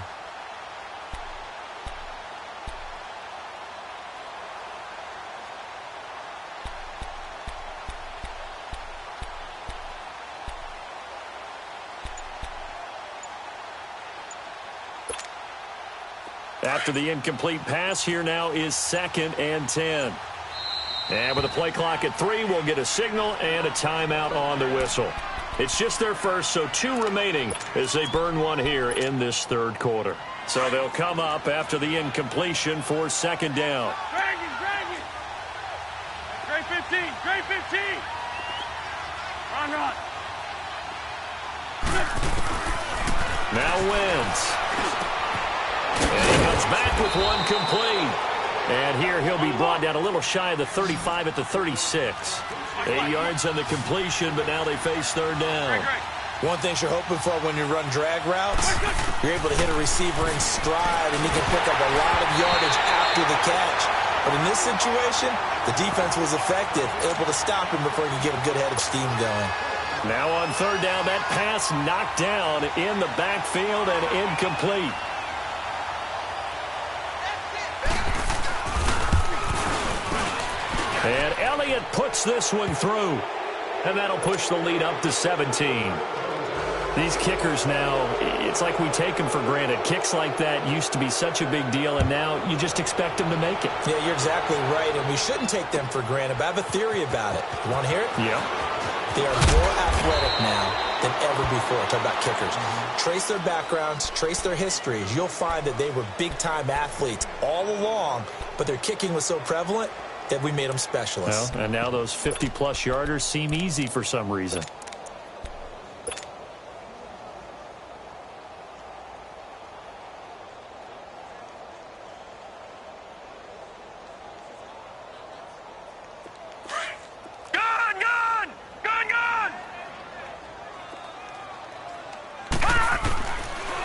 After the incomplete pass, here now is 2nd and 10. And with a play clock at 3, we'll get a signal and a timeout on the whistle. It's just their first, so 2 remaining as they burn one here in this third quarter. So they'll come up after the incompletion for 2nd down. Drag it. Great 15. Run. Now Wentz. And he comes back with one complete. And here he'll be brought down a little shy of the 35 at the 36. 8 yards on the completion, but now they face third down. One thing you're hoping for when you run drag routes, you're able to hit a receiver in stride, and he can pick up a lot of yardage after the catch. But in this situation, the defense was effective, able to stop him before he could get a good head of steam going. Now on third down, that pass knocked down in the backfield and incomplete. And Elliott puts this one through. And that'll push the lead up to 17. These kickers now, it's like we take them for granted. Kicks like that used to be such a big deal, and now you just expect them to make it. Yeah, you're exactly right, and we shouldn't take them for granted, but I have a theory about it. You want to hear it? Yeah. They are more athletic now than ever before. Talk about kickers. Trace their backgrounds, trace their histories. You'll find that they were big-time athletes all along, but their kicking was so prevalent that we made them specialists. Well, and now those 50-plus yarders seem easy for some reason.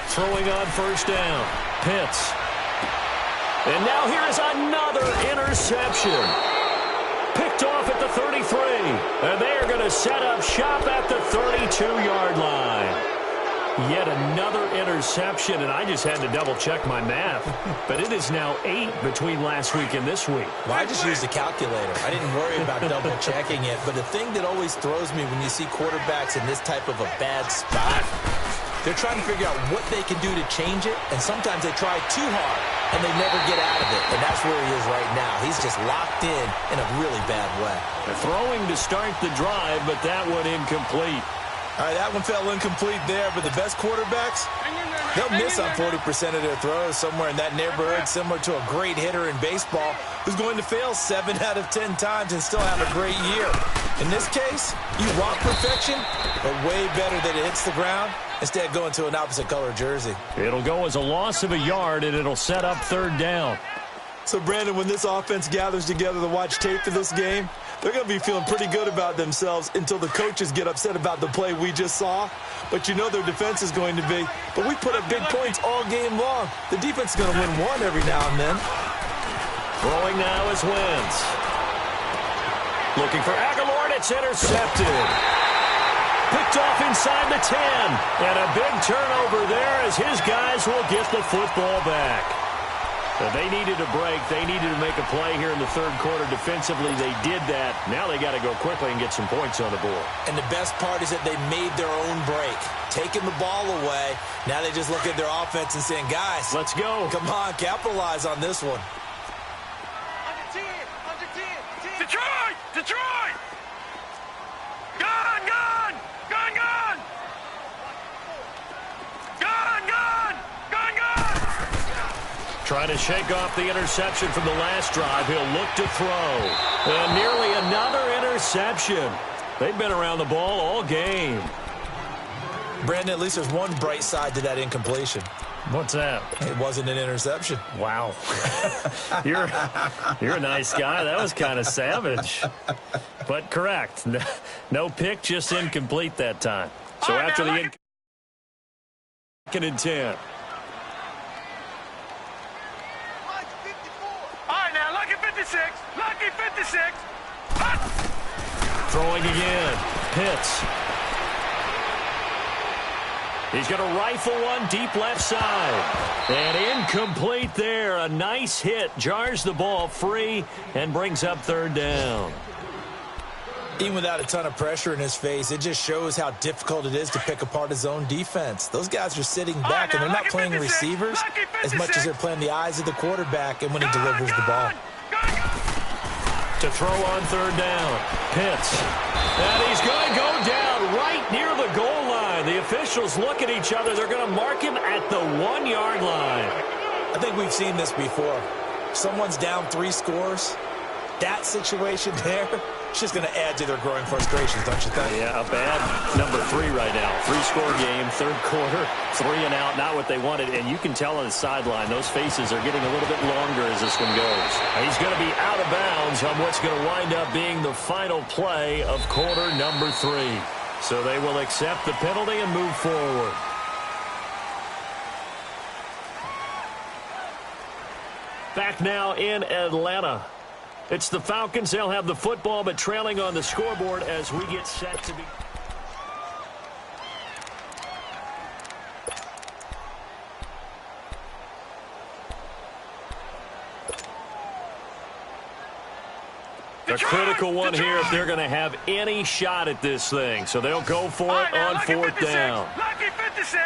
Throwing on first down. Pitts. And now here is another interception. Picked off at the 33. And they are going to set up shop at the 32-yard line. Yet another interception, and I just had to double-check my math. But it is now 8 between last week and this week. Well, I just used a calculator. I didn't worry about double-checking it. But the thing that always throws me when you see quarterbacks in this type of a bad spot, they're trying to figure out what they can do to change it, and sometimes they try too hard, and they never get out of it, and that's where he is right now. He's just locked in a really bad way. Throwing to start the drive, but that one incomplete. All right, that one fell incomplete there, but the best quarterbacks, they'll miss on 40% of their throws somewhere in that neighborhood, similar to a great hitter in baseball who's going to fail 7 out of 10 times and still have a great year. In this case, you want perfection, but way better that it hits the ground instead going to an opposite color jersey. It'll go as a loss of a yard, and it'll set up third down. So, Brandon, when this offense gathers together to watch tape for this game, they're going to be feeling pretty good about themselves until the coaches get upset about the play we just saw. But you know their defense is going to be. But we put up big points all game long. The defense is going to win one every now and then. Throwing now is Wentz. Looking for Aguilar, and it's intercepted. Picked off inside the 10. And a big turnover there as his guys will get the football back. They needed a break. They needed to make a play here in the third quarter. Defensively, they did that. Now they got to go quickly and get some points on the board. And the best part is that they made their own break. Taking the ball away. Now they just look at their offense and saying, guys, let's go. Come on, capitalize on this one. Detroit! Detroit! Gone, gone! Gone, gone! Gone, gone! Gone, gone! Trying to shake off the interception from the last drive. He'll look to throw. And nearly another interception. They've been around the ball all game. Brandon, at least there's one bright side to that incompletion. What's that? It wasn't an interception. Wow. You're a nice guy. That was kind of savage. But correct. No pick, just incomplete that time. So after the second and 10. All right, now, lucky 56. Lucky 56. Throwing again. Pitts. He's going to rifle one deep left side. And incomplete there. A nice hit. Jars the ball free and brings up third down. Even without a ton of pressure in his face, it just shows how difficult it is to pick apart his own defense. Those guys are sitting back, and they're not playing receivers as much as they're playing the eyes of the quarterback and when he delivers the ball. To throw on third down. Pitts. And he's going to go down right near the goal line. The officials look at each other. They're going to mark him at the 1-yard line. I think we've seen this before. Someone's down 3 scores. That situation there, it's just going to add to their growing frustrations, don't you think? Yeah, a bad number 3 right now. 3-score game, third quarter, 3 and out, not what they wanted. And you can tell on the sideline, those faces are getting a little bit longer as this one goes. He's going to be out of bounds on what's going to wind up being the final play of quarter number 3. So they will accept the penalty and move forward. Back now in Atlanta. It's the Falcons. They'll have the football, but trailing on the scoreboard as we get set to be. A critical one here if they're going to have any shot at this thing. So they'll go for it on fourth down. Lucky 56.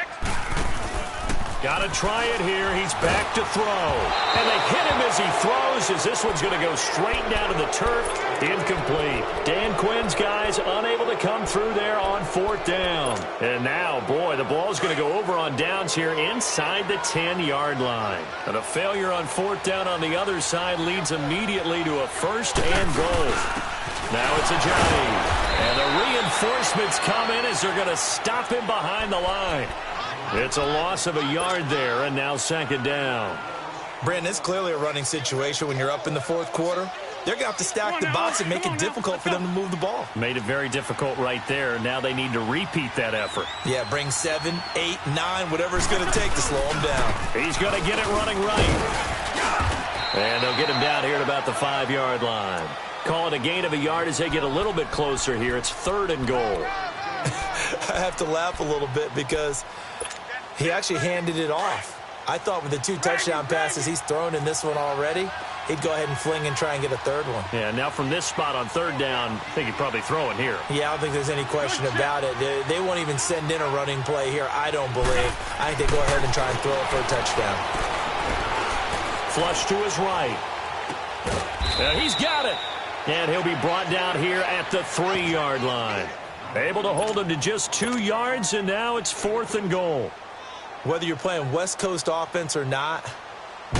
Got to try it here. He's back to throw. And they hit him as he throws, as this one's going to go straight down to the turf. Incomplete. Dan Quinn's guys unable to come through there on fourth down. And now, boy, the ball's going to go over on downs here inside the 10-yard line. And a failure on fourth down on the other side leads immediately to a first and goal. Now it's a Johnny. And the reinforcements come in as they're going to stop him behind the line. It's a loss of a yard there, and now second down. Brandon, it's clearly a running situation when you're up in the fourth quarter. They're going to have to stack the box and make it difficult for them to move the ball. Made it very difficult right there. Now they need to repeat that effort. Yeah, bring 7, 8, 9, whatever it's going to take to slow him down. He's going to get it running right. And they'll get him down here at about the 5-yard line. Call it a gain of a yard as they get a little bit closer here. It's third and goal. I have to laugh a little bit because he actually handed it off. I thought with the 2 touchdown passes he's thrown in this one already, he'd go ahead and fling and try and get a third one. Yeah, now from this spot on third down, I think he'd probably throw it here. Yeah, I don't think there's any question about it. They won't even send in a running play here, I don't believe. I think they go ahead and try and throw it for a touchdown. Flush to his right. And he's got it. And he'll be brought down here at the 3-yard line. Able to hold him to just 2 yards, and now it's fourth and goal. Whether you're playing West Coast offense or not,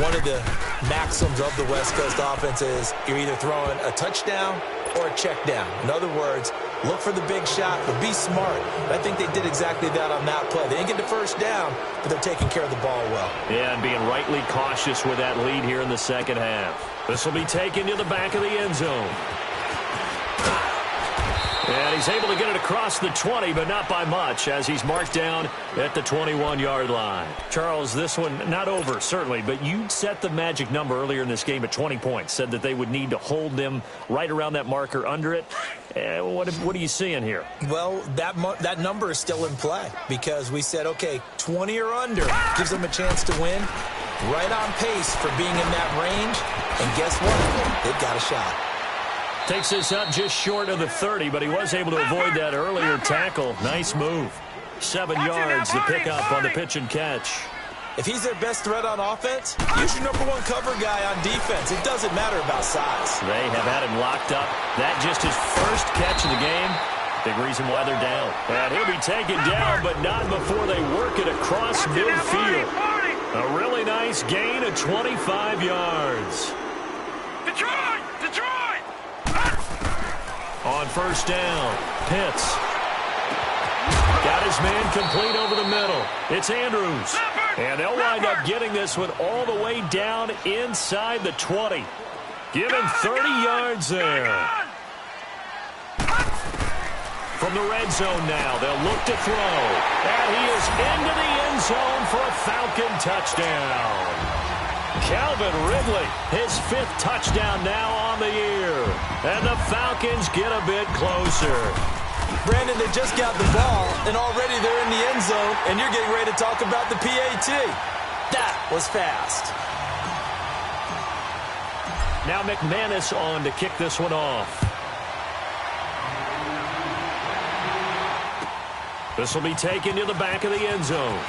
one of the maxims of the West Coast offense is you're either throwing a touchdown or a check down. In other words, look for the big shot, but be smart. I think they did exactly that on that play. They didn't get the first down, but they're taking care of the ball well. Yeah, and being rightly cautious with that lead here in the second half. This will be taken to the back of the end zone. And he's able to get it across the 20, but not by much, as he's marked down at the 21-yard line. Charles, this one not over, certainly, but you set the magic number earlier in this game at 20 points, said that they would need to hold them right around that marker under it. What are you seeing here? Well, that number is still in play because we said, okay, 20 or under gives them a chance to win. Right on pace for being in that range. And guess what? They've got a shot. Takes this up just short of the 30, but he was able to avoid that earlier tackle. Nice move. 7 yards, the pickup on the pitch and catch. If he's their best threat on offense, use your number 1 cover guy on defense. It doesn't matter about size. They have had him locked up. That just his first catch of the game. Big reason why they're down. And he'll be taken down, but not before they work it across midfield. A really nice gain of 25 yards. Detroit! Detroit! On first down, Pitts. Got his man complete over the middle. It's Andrews. And they'll wind up getting this one all the way down inside the 20. Give him 30 yards there. From the red zone now, they'll look to throw. And he is into the end zone for a Falcon touchdown. Calvin Ridley, his 5th touchdown now on the year. And the Falcons get a bit closer. Brandon, they just got the ball, and already they're in the end zone, and you're getting ready to talk about the PAT. That was fast. Now McManus on to kick this one off. This will be taken to the back of the end zone.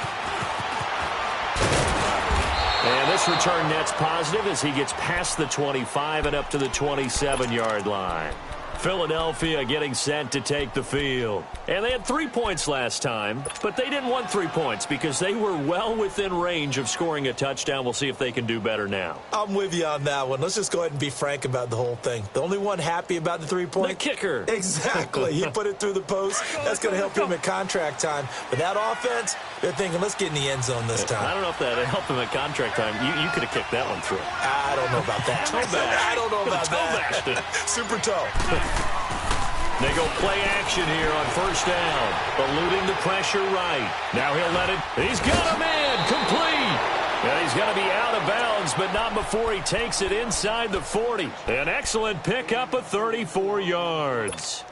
And this return net's positive as he gets past the 25 and up to the 27-yard line. Philadelphia getting set to take the field. And they had 3 points last time, but they didn't want 3 points because they were well within range of scoring a touchdown. We'll see if they can do better now. I'm with you on that one. Let's just go ahead and be frank about the whole thing. The only one happy about the 3-point? The kicker. Exactly. He put it through the post. That's going to help him at contract time. But that offense, they're thinking, let's get in the end zone this time. I don't know if that helped him at contract time. You could have kicked that one through. I don't know about that. I don't know about that. Super toe. They go play action here on first down. Eluding the pressure right. Now he'll let it. He's got a man complete. And he's going to be out of bounds, but not before he takes it inside the 40. An excellent pickup of 34 yards.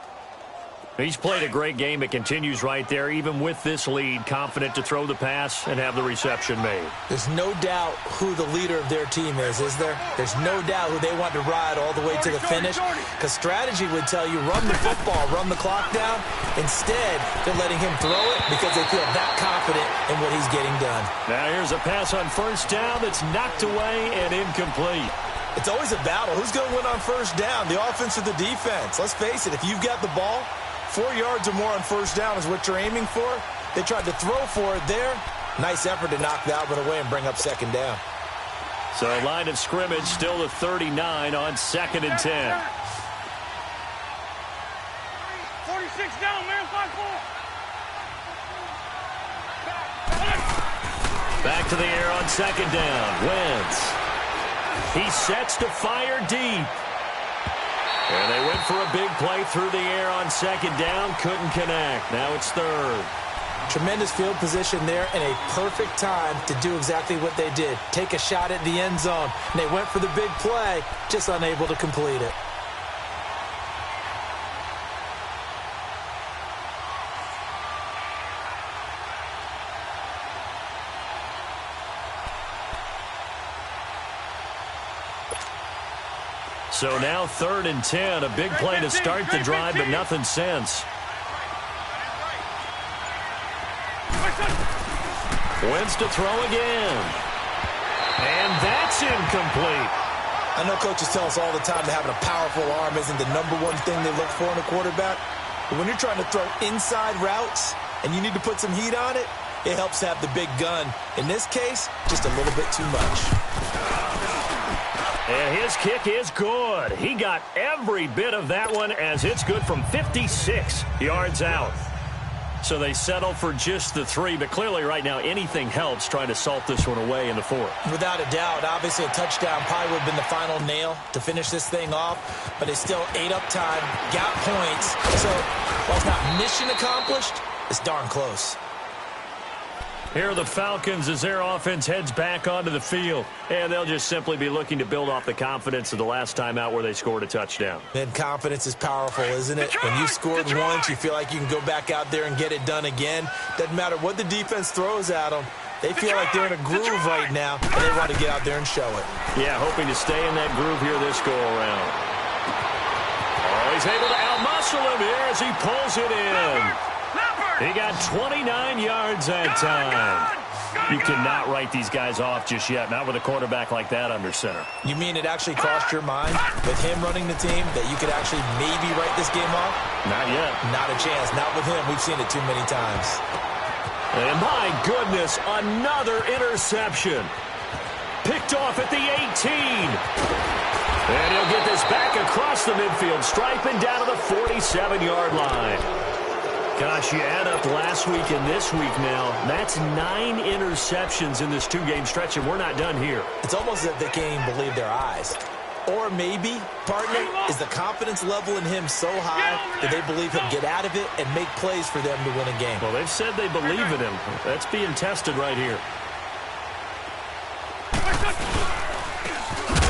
He's played a great game. It continues right there, even with this lead, confident to throw the pass and have the reception made. There's no doubt who the leader of their team is there? There's no doubt who they want to ride all the way to the finish, because strategy would tell you run the football, run the clock down. Instead, they're letting him throw it because they feel that confident in what he's getting done. Now here's a pass on first down that's knocked away and incomplete. It's always a battle. Who's going to win on first down, the offense or the defense? Let's face it, if you've got the ball, 4 yards or more on first down is what you're aiming for. They tried to throw for it there. Nice effort to knock that one away and bring up second down. So line of scrimmage still to 39 on 2nd and 10. 46 down, man. 5-4. Back to the air on 2nd down. Wentz. He sets to fire deep. And they went for a big play through the air on 2nd down. Couldn't connect. Now it's 3rd. Tremendous field position there and a perfect time to do exactly what they did. Take a shot at the end zone. And they went for the big play, just unable to complete it. So now 3rd and 10. A big play to start the drive, but nothing since. Wentz to throw again. And that's incomplete. I know coaches tell us all the time that having a powerful arm isn't the number one thing they look for in a quarterback. But when you're trying to throw inside routes and you need to put some heat on it, it helps to have the big gun. In this case, just a little bit too much. And his kick is good. He got every bit of that one as it's good from 56 yards out. So they settle for just the 3, but clearly right now anything helps trying to salt this one away in the 4th. Without a doubt, obviously a touchdown probably would have been the final nail to finish this thing off, but it's still ate up time, got points. So while it's not mission accomplished, it's darn close. Here are the Falcons as their offense heads back onto the field. And they'll just simply be looking to build off the confidence of the last time out where they scored a touchdown. And confidence is powerful, isn't it? When you scored once, you feel like you can go back out there and get it done again. Doesn't matter what the defense throws at them. They feel like they're in a groove right now, and they want to get out there and show it. Yeah, hoping to stay in that groove here this go-around. Oh, he's able to out-muscle him here as he pulls it in. He got 29 yards that time. You cannot write these guys off just yet, not with a quarterback like that under center. You mean it actually crossed your mind with him running the team that you could actually maybe write this game off? Not yet. Not a chance. Not with him. We've seen it too many times. And my goodness, another interception. Picked off at the 18. And he'll get this back across the midfield stripe and down to the 47-yard line. Gosh, you add up last week and this week now, that's 9 interceptions in this 2-game stretch, and we're not done here. It's almost as if they can't even believe their eyes. Or maybe, partner, is the confidence level in him so high that they believe he'll get out of it and make plays for them to win a game. Well, they've said they believe in him. That's being tested right here.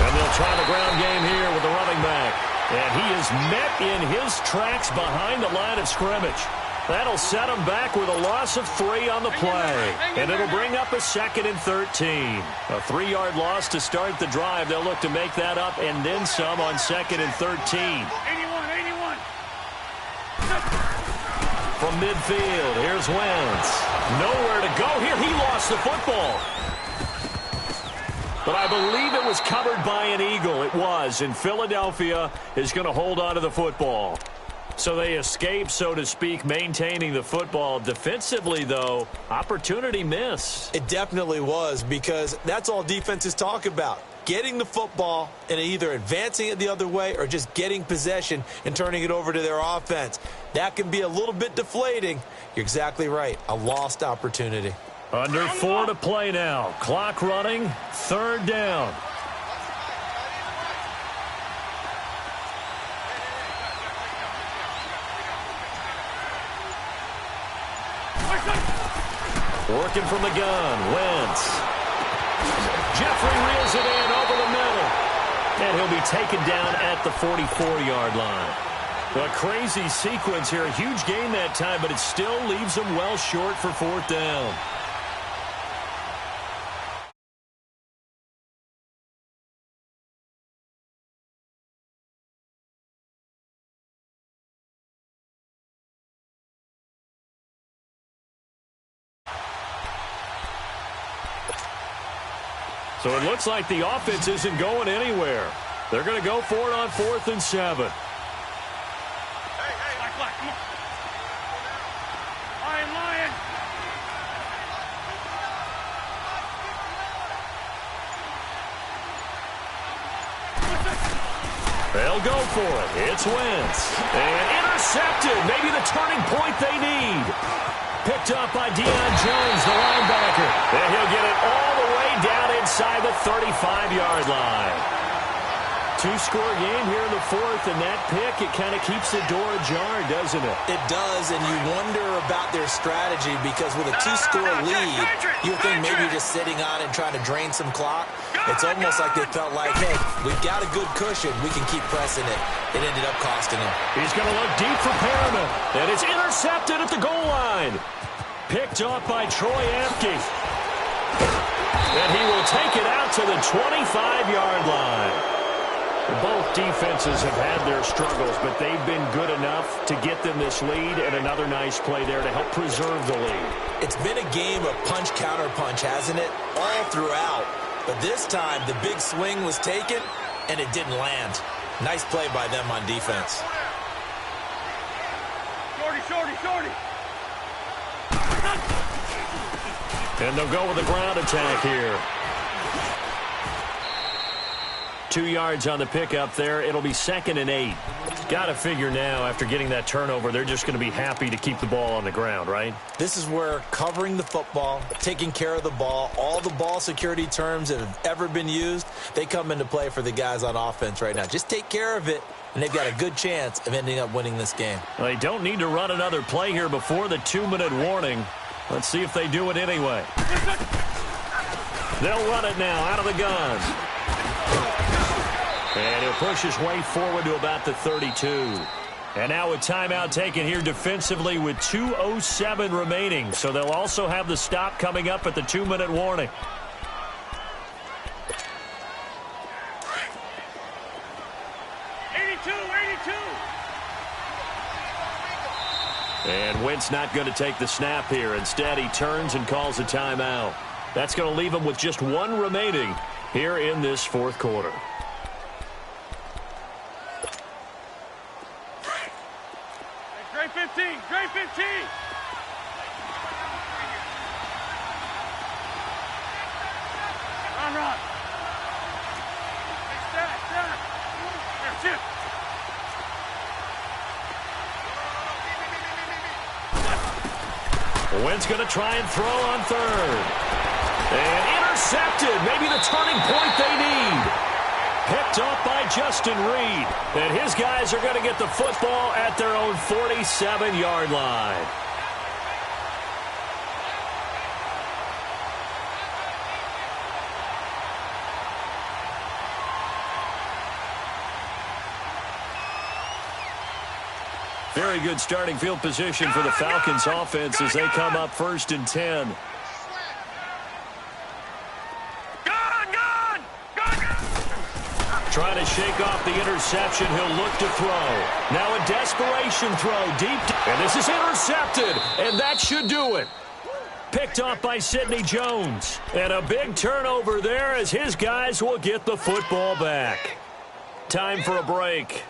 And they'll try the ground game here with the running back. And he is met in his tracks behind the line of scrimmage. That'll set him back with a loss of 3 on the play. And it'll bring up a 2nd and 13. A 3-yard loss to start the drive. They'll look to make that up and then some on 2nd and 13. 81. From midfield, here's Wentz. Nowhere to go here. He lost the football. But I believe it was covered by an Eagle. It was, and Philadelphia is going to hold on to the football. So they escape, so to speak, maintaining the football. Defensively, though, opportunity miss. It definitely was, because that's all defenses talk about. Getting the football and either advancing it the other way or just getting possession and turning it over to their offense. That can be a little bit deflating. You're exactly right. A lost opportunity. Under 4 to play now. Clock running. 3rd down. Working from the gun. Wentz. Jeffrey reels it in over the middle. And he'll be taken down at the 44-yard line. A crazy sequence here. A huge gain that time, but it still leaves them well short for 4th down. So it looks like the offense isn't going anywhere. They're going to go for it on 4th and 7. Black, come on. Lion. They'll go for it. It's Wentz. And intercepted. Maybe the turning point they need. Picked up by Deion Jones, the linebacker. And he'll get it all the way down inside the 35-yard line. 2-score game here in the 4th, and that pick, it kind of keeps the door ajar, doesn't it? It does, and you wonder about their strategy, because with a 2-score lead, you think maybe you're just sitting on it and trying to drain some clock. It's almost like they felt like, hey, we've got a good cushion. We can keep pressing it. It ended up costing him. He's going to look deep for Perriman, and it's intercepted at the goal line. Picked off by Troy Apke. And he will take it out to the 25-yard line. Both defenses have had their struggles, but they've been good enough to get them this lead, and another nice play there to help preserve the lead. It's been a game of punch-counter-punch, hasn't it? All throughout. But this time, the big swing was taken, and it didn't land. Nice play by them on defense. Shorty. And they'll go with a ground attack here. 2 yards on the pickup there. It'll be 2nd and 8. Got to figure now, after getting that turnover, they're just going to be happy to keep the ball on the ground, right? This is where covering the football, taking care of the ball, all the ball security terms that have ever been used, they come into play for the guys on offense right now. Just take care of it, and they've got a good chance of ending up winning this game. Well, they don't need to run another play here before the 2-minute warning. Let's see if they do it anyway. They'll run it now out of the gun. And he'll push his way forward to about the 32. And now a timeout taken here defensively with 2:07 remaining. So they'll also have the stop coming up at the 2-minute warning. And Wentz not going to take the snap here. Instead, he turns and calls a timeout. That's going to leave him with just 1 remaining here in this fourth quarter. Great 15, great 15. Run. Stack. That's it. Wentz going to try and throw on third. And intercepted. Maybe the turning point they need. Picked up by Justin Reed. And his guys are going to get the football at their own 47-yard line. Very good starting field position for the Falcons offense as they come up 1st and 10. Trying to shake off the interception. He'll look to throw. Now a desperation throw deep. And this is intercepted. And that should do it. Picked off by Sidney Jones. And a big turnover there as his guys will get the football back. Time for a break.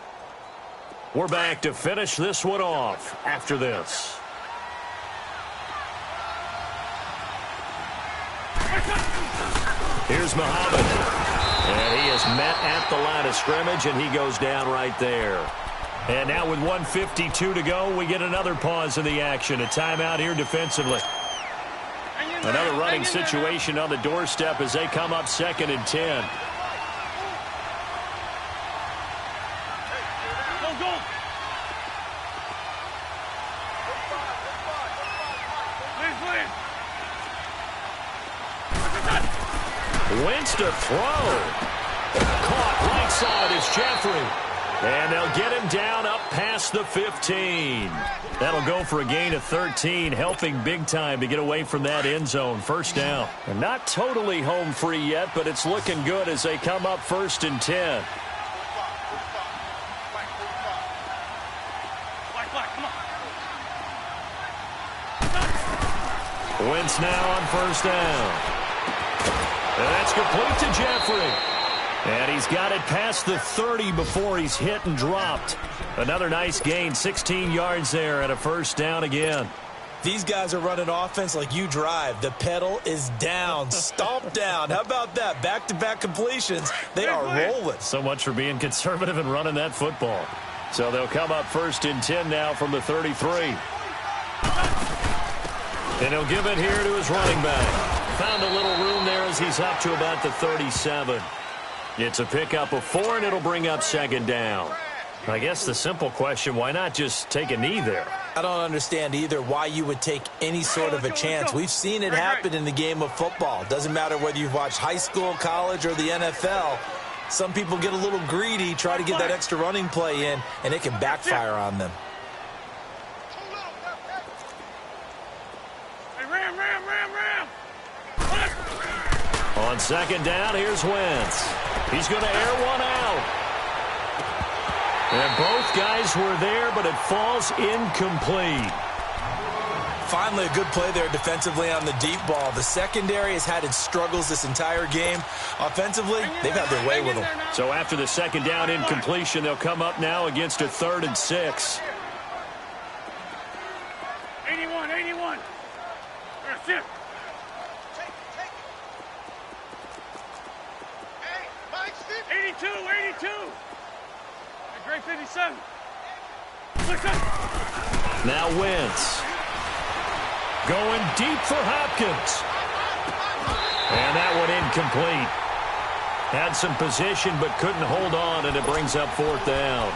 We're back to finish this one off after this. Here's Muhammad. And he is met at the line of scrimmage, and he goes down right there. And now with 1:52 to go, we get another pause in the action. A timeout here defensively. Another running situation on the doorstep as they come up 2nd and 10. Wentz to throw. Caught right side is Jeffrey. And they'll get him down up past the 15. That'll go for a gain of 13, helping big time to get away from that end zone. 1st down. And not totally home free yet, but it's looking good as they come up 1st and 10. Wentz now on 1st down. And that's complete to Jeffrey. And he's got it past the 30 before he's hit and dropped. Another nice gain, 16 yards there and a 1st down again. These guys are running offense like you drive. The pedal is down, stomp down. How about that? Back-to-back completions. They are rolling. So much for being conservative and running that football. So they'll come up 1st and 10 now from the 33. And he'll give it here to his running back. Found a little room there as he's up to about the 37. It's a pickup of 4, and it'll bring up 2nd down. I guess the simple question, why not just take a knee there? I don't understand either why you would take any sort of a chance. We've seen it happen in the game of football. Doesn't matter whether you've watched high school, college, or the NFL. Some people get a little greedy, try to get that extra running play in, and it can backfire on them. On 2nd down, here's Wentz. He's going to air one out. And both guys were there, but it falls incomplete. Finally, a good play there defensively on the deep ball. The secondary has had its struggles this entire game. Offensively, they've had their way with them. So after the 2nd down incompletion, they'll come up now against a 3rd and 6. 81. That's it. Great 57. Now Wentz. Going deep for Hopkins. And that one incomplete. Had some position but couldn't hold on, and it brings up 4th down.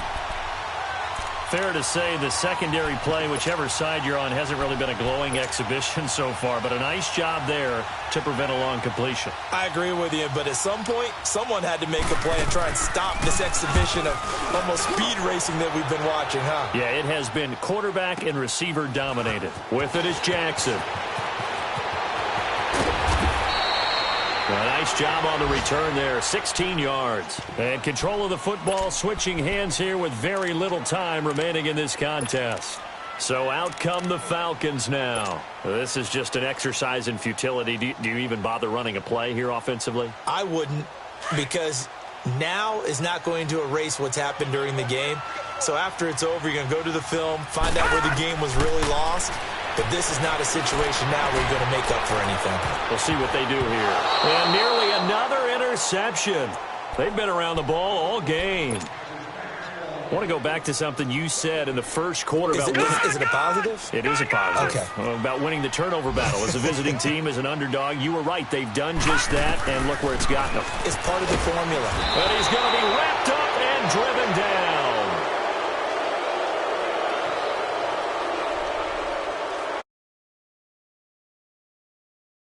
fair to say the secondary play, whichever side you're on, hasn't really been a glowing exhibition so far, but a nice job there to prevent a long completion. I agree with you, but at some point, someone had to make a play and try and stop this exhibition of almost speed racing that we've been watching, huh? Yeah, it has been quarterback and receiver dominated. With it is Jackson. A nice job on the return there, 16 yards. And control of the football, switching hands here with very little time remaining in this contest. So out come the Falcons now. This is just an exercise in futility. Do you even bother running a play here offensively? I wouldn't, because now is not going to erase what's happened during the game. So after it's over, you're going to go to the film, find out where the game was really lost. But this is not a situation now where you're going to make up for anything. We'll see what they do here. And nearly another interception. They've been around the ball all game. I want to go back to something you said in the first quarter. Is it a positive? It is a positive. Okay. About winning the turnover battle. As a visiting team, as an underdog, you were right. They've done just that, and look where it's gotten them. It's part of the formula. But he's going to be wrapped up and driven down.